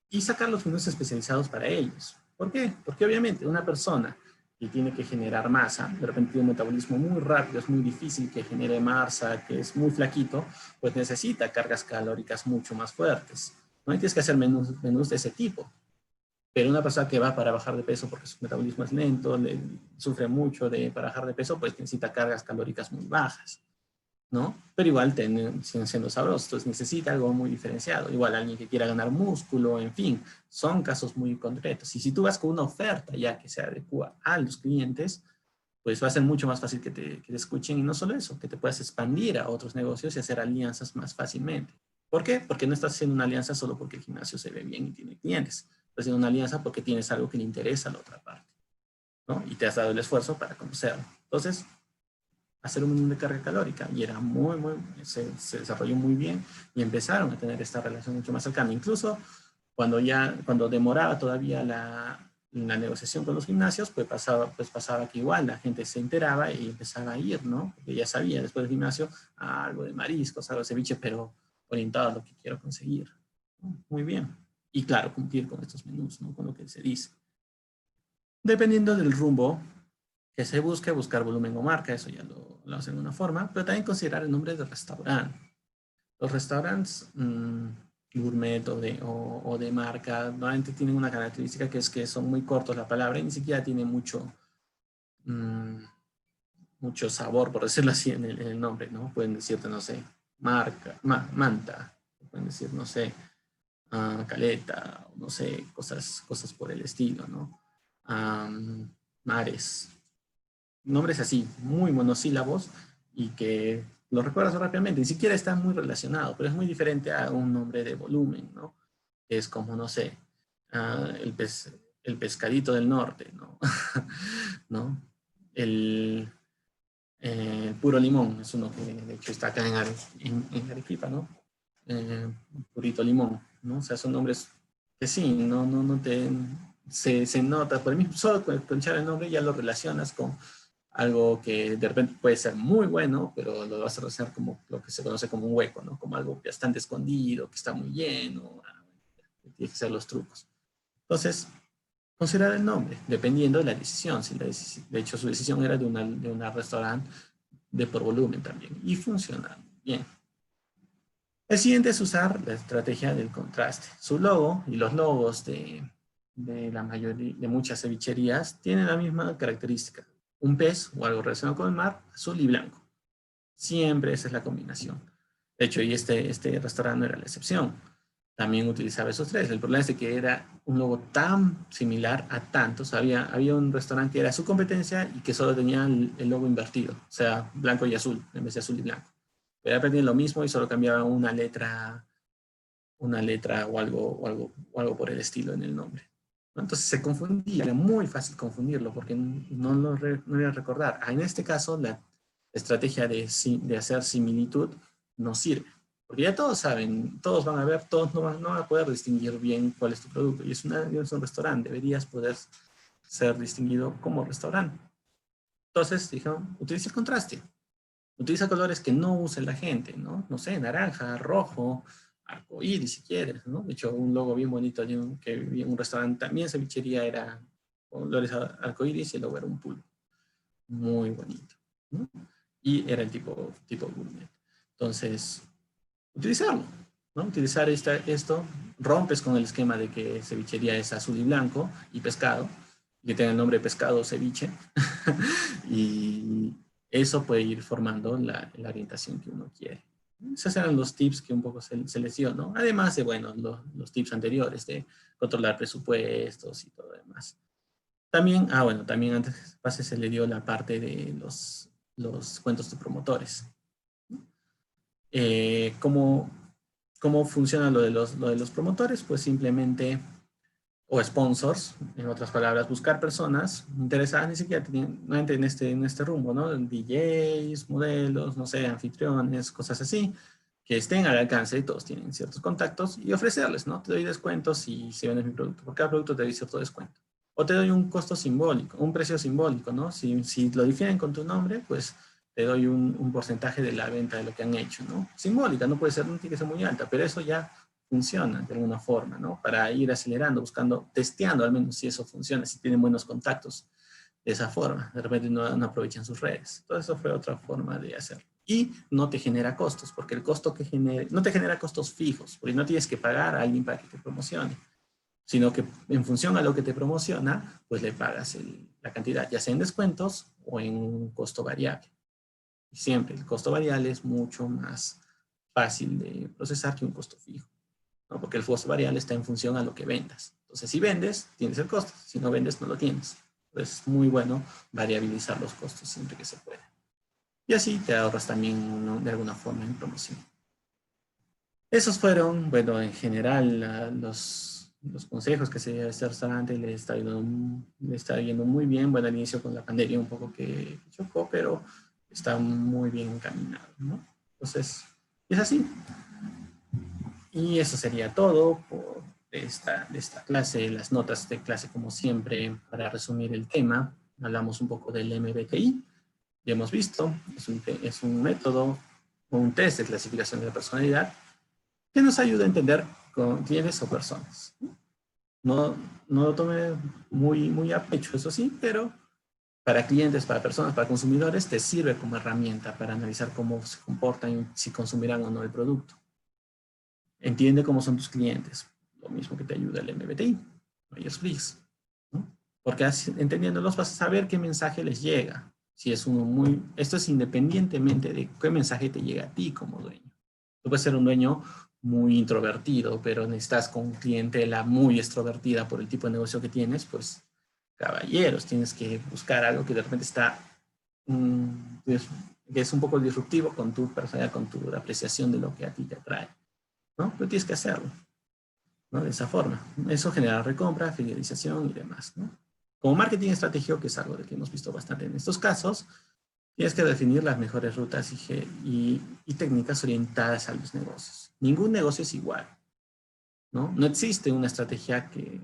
y sacar los menús especializados para ellos. ¿Por qué? Porque obviamente una persona que tiene que generar masa, de repente tiene un metabolismo muy rápido, es muy difícil que genere masa, que es muy flaquito, pues necesita cargas calóricas mucho más fuertes. No hay que hacer menús de ese tipo. Pero una persona que va para bajar de peso porque su metabolismo es lento, sufre mucho para bajar de peso, pues necesita cargas calóricas muy bajas, ¿no? Pero igual siguen siendo sabrosos, entonces necesita algo muy diferenciado. Igual alguien que quiera ganar músculo, en fin, son casos muy concretos. Y si tú vas con una oferta ya que se adecua a los clientes, pues va a ser mucho más fácil que te escuchen y no solo eso, que te puedas expandir a otros negocios y hacer alianzas más fácilmente. ¿Por qué? Porque no estás haciendo una alianza solo porque el gimnasio se ve bien y tiene clientes. Estás haciendo una alianza porque tienes algo que le interesa a la otra parte, ¿no? Y te has dado el esfuerzo para conocerlo. Entonces, hacer un menú de carga calórica y era se desarrolló muy bien y empezaron a tener esta relación mucho más cercana. Incluso cuando demoraba todavía la negociación con los gimnasios, pues pasaba que igual la gente se enteraba y empezaba a ir, ¿no? Porque ya sabía después del gimnasio algo de mariscos, algo de ceviche, pero orientado a lo que quiero conseguir, ¿no? Muy bien. Y claro, cumplir con estos menús, ¿no? Con lo que se dice. Dependiendo del rumbo que se busque, buscar volumen o marca, eso ya lo hace de una forma, pero también considerar el nombre del restaurante. Los restaurantes gourmet o de marca normalmente tienen una característica que es que son muy cortos la palabra y ni siquiera tienen mmm, mucho sabor, por decirlo así, en el nombre, ¿no? Pueden decirte, no sé, marca, manta, pueden decir, no sé, caleta, no sé, cosas por el estilo, ¿no? Mares. nombres así, muy monosílabos, y que lo recuerdas rápidamente. Ni siquiera está muy relacionado, pero es muy diferente a un nombre de volumen, ¿no? Es como, no sé, el pescadito del norte, ¿no? ¿No? El, puro limón, es uno que de hecho está acá en Arequipa, ¿no? Purito limón, ¿no? O sea, son nombres que sí, no te... Se nota, por mí, solo con escuchar el nombre ya lo relacionas con algo que de repente puede ser muy bueno, pero lo vas a relacionar como lo que se conoce como un hueco, ¿no? Como algo bastante escondido, que está muy lleno, tiene que ser los trucos. Entonces, considerar el nombre, dependiendo de la decisión. Si de hecho, su decisión era de una restaurante de por volumen también, y funciona bien. El siguiente es usar la estrategia del contraste. Su logo y los logos de la mayoría, de muchas cevicherías tienen la misma característica. Un pez o algo relacionado con el mar, azul y blanco. Siempre esa es la combinación. De hecho, y este restaurante no era la excepción. También utilizaba esos tres. El problema es de que era un logo tan similar a tantos. Había un restaurante que era su competencia y que solo tenía el logo invertido. O sea, blanco y azul, en vez de azul y blanco. Pero aprendían lo mismo y solo cambiaba una letra o algo por el estilo en el nombre. Entonces se confundía, era muy fácil confundirlo porque no iba a recordar. En este caso, la estrategia de hacer similitud no sirve. Porque ya todos saben, todos van a ver, todos no van a poder distinguir bien cuál es tu producto. Y es un restaurante, deberías poder ser distinguido como restaurante. Entonces dijeron, utiliza el contraste. Utiliza colores que no use la gente, ¿no? No sé, naranja, rojo, arcoíris si quieres, ¿no? De hecho, un logo bien bonito de que vi en un restaurante, también cevichería, era colores arcoíris y el logo era un pulpo. Muy bonito, ¿no? Y era el tipo gourmet. Entonces, utilizarlo, ¿no? Utilizar esto, rompes con el esquema de que cevichería es azul y blanco y pescado, que tenga el nombre de pescado o ceviche, y eso puede ir formando la orientación que uno quiere. Esos eran los tips que un poco se les dio, ¿no? Además de, bueno, los tips anteriores de controlar presupuestos y todo lo demás. También, bueno, también antes se le dio la parte de los cuentos de promotores. ¿Cómo, ¿Cómo funciona lo de los promotores? Pues simplemente, o sponsors, en otras palabras, buscar personas interesadas, ni siquiera en este rumbo, ¿no? DJs, modelos, no sé, anfitriones, cosas así, que estén al alcance y todos tienen ciertos contactos y ofrecerles, ¿no? Te doy descuentos si vendes mi producto. Por cada producto te doy cierto descuento. O te doy un costo simbólico, un precio simbólico, ¿no? Si lo definen con tu nombre, pues te doy un porcentaje de la venta de lo que han hecho, ¿no? Simbólica, no puede ser, no tiene que ser muy alta, pero eso ya funciona de alguna forma, ¿no? Para ir acelerando, buscando, testeando al menos si eso funciona, si tienen buenos contactos de esa forma. De repente no aprovechan sus redes. Todo eso fue otra forma de hacerlo. Y no te genera costos, porque el costo que genera, no te genera costos fijos, porque no tienes que pagar a alguien para que te promocione, sino que en función a lo que te promociona, pues le pagas la cantidad, ya sea en descuentos o en un costo variable. Y siempre el costo variable es mucho más fácil de procesar que un costo fijo, ¿no? Porque el costo variable está en función a lo que vendas. Entonces, si vendes, tienes el costo. Si no vendes, no lo tienes. Entonces, es muy bueno variabilizar los costos siempre que se pueda. Y así te ahorras también, ¿no?, de alguna forma en promoción. Esos fueron, bueno, en general, los consejos que se dio a este restaurante. Le está yendo muy bien. Bueno, al inicio con la pandemia un poco que chocó, pero está muy bien encaminado, ¿no? Entonces, es así. Y eso sería todo por esta clase, las notas de clase como siempre. Para resumir el tema, hablamos un poco del MBTI. Ya hemos visto, es un método o un test de clasificación de la personalidad que nos ayuda a entender quiénes o personas. No lo tome muy a pecho, eso sí, pero para clientes, para personas, para consumidores, te sirve como herramienta para analizar cómo se comportan y si consumirán o no el producto. Entiende cómo son tus clientes, lo mismo que te ayuda el MBTI, Myers-Briggs, ¿no? Porque entendiéndolos vas a saber qué mensaje les llega. Si es esto es independientemente de qué mensaje te llega a ti como dueño. Tú puedes ser un dueño muy introvertido, pero necesitas con clientela muy extrovertida por el tipo de negocio que tienes, pues caballeros, tienes que buscar algo que de repente está que es un poco disruptivo con tu personalidad, con tu apreciación de lo que a ti te atrae, ¿no? Pero tienes que hacerlo, ¿no? De esa forma. Eso genera recompra, fidelización y demás, ¿no? Como marketing estratégico, que es algo de que hemos visto bastante en estos casos, tienes que definir las mejores rutas y técnicas orientadas a los negocios. Ningún negocio es igual, ¿no? No existe una estrategia que...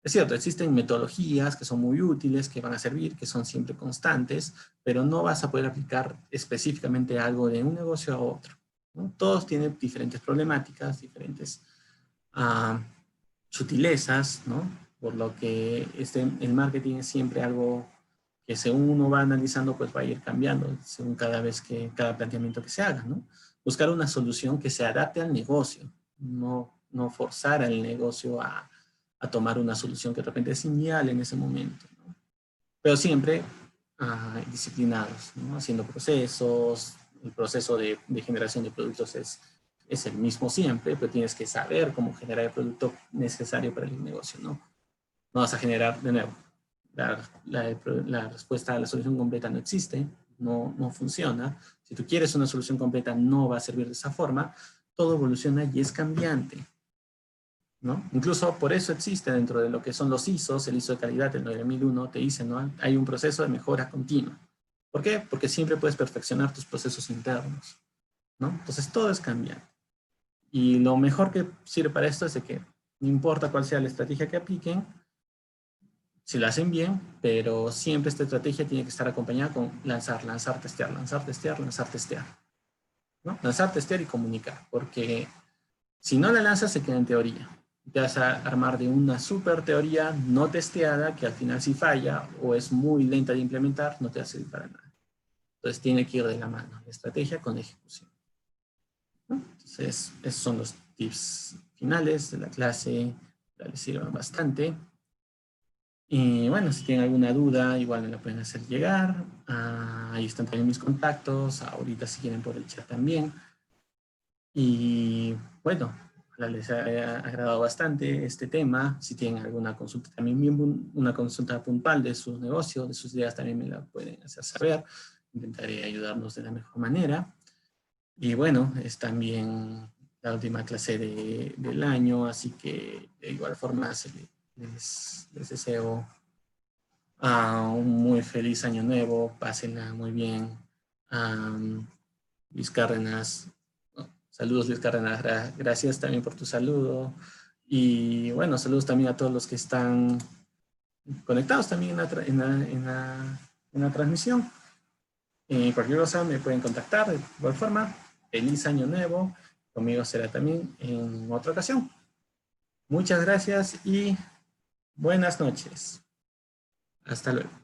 Es cierto, existen metodologías que son muy útiles, que van a servir, que son siempre constantes, pero no vas a poder aplicar específicamente algo de un negocio a otro, ¿no? Todos tienen diferentes problemáticas, diferentes sutilezas, ¿no? Por lo que el marketing es siempre algo que según uno va analizando, pues va a ir cambiando, según cada planteamiento que se haga, ¿no? Buscar una solución que se adapte al negocio, no forzar al negocio a tomar una solución que de repente es ideal en ese momento, ¿no? Pero siempre disciplinados, ¿no? Haciendo procesos, el proceso de generación de productos es el mismo siempre, pero tienes que saber cómo generar el producto necesario para el negocio, ¿no? No vas a generar, de nuevo, la respuesta a la solución completa no existe, no funciona. Si tú quieres una solución completa, no va a servir de esa forma. Todo evoluciona y es cambiante, ¿no? Incluso por eso existe dentro de lo que son los ISOs, el ISO de calidad, el 9001, te dice, ¿no? Hay un proceso de mejora continua. ¿Por qué? Porque siempre puedes perfeccionar tus procesos internos, ¿no? Entonces todo es cambiante. Y lo mejor que sirve para esto es de que no importa cuál sea la estrategia que apliquen, si la hacen bien, pero siempre esta estrategia tiene que estar acompañada con lanzar, testear, lanzar, testear, lanzar, testear, ¿no? Lanzar, testear y comunicar, porque si no la lanzas se queda en teoría. Te vas a armar de una super teoría no testeada que al final si falla o es muy lenta de implementar, no te va a servir para nada. Entonces tiene que ir de la mano la estrategia con la ejecución, ¿no? Entonces esos son los tips finales de la clase, les sirvan bastante. Y bueno, si tienen alguna duda, igual me la pueden hacer llegar. Ahí están también mis contactos. Ahorita si quieren por el chat también. Y bueno, les ha agradado bastante este tema. Si tienen alguna consulta, también una consulta puntual de sus negocios, de sus ideas, también me la pueden hacer saber. Intentaré ayudarlos de la mejor manera. Y bueno, es también la última clase del año, así que de igual forma les deseo un muy feliz año nuevo, pásenla muy bien. Luis Cárdenas, saludos Luis Cárdenas, gracias también por tu saludo. Y bueno, saludos también a todos los que están conectados también en la transmisión. Cualquier cosa me pueden contactar de igual forma. Feliz año nuevo. Conmigo será también en otra ocasión. Muchas gracias y buenas noches. Hasta luego.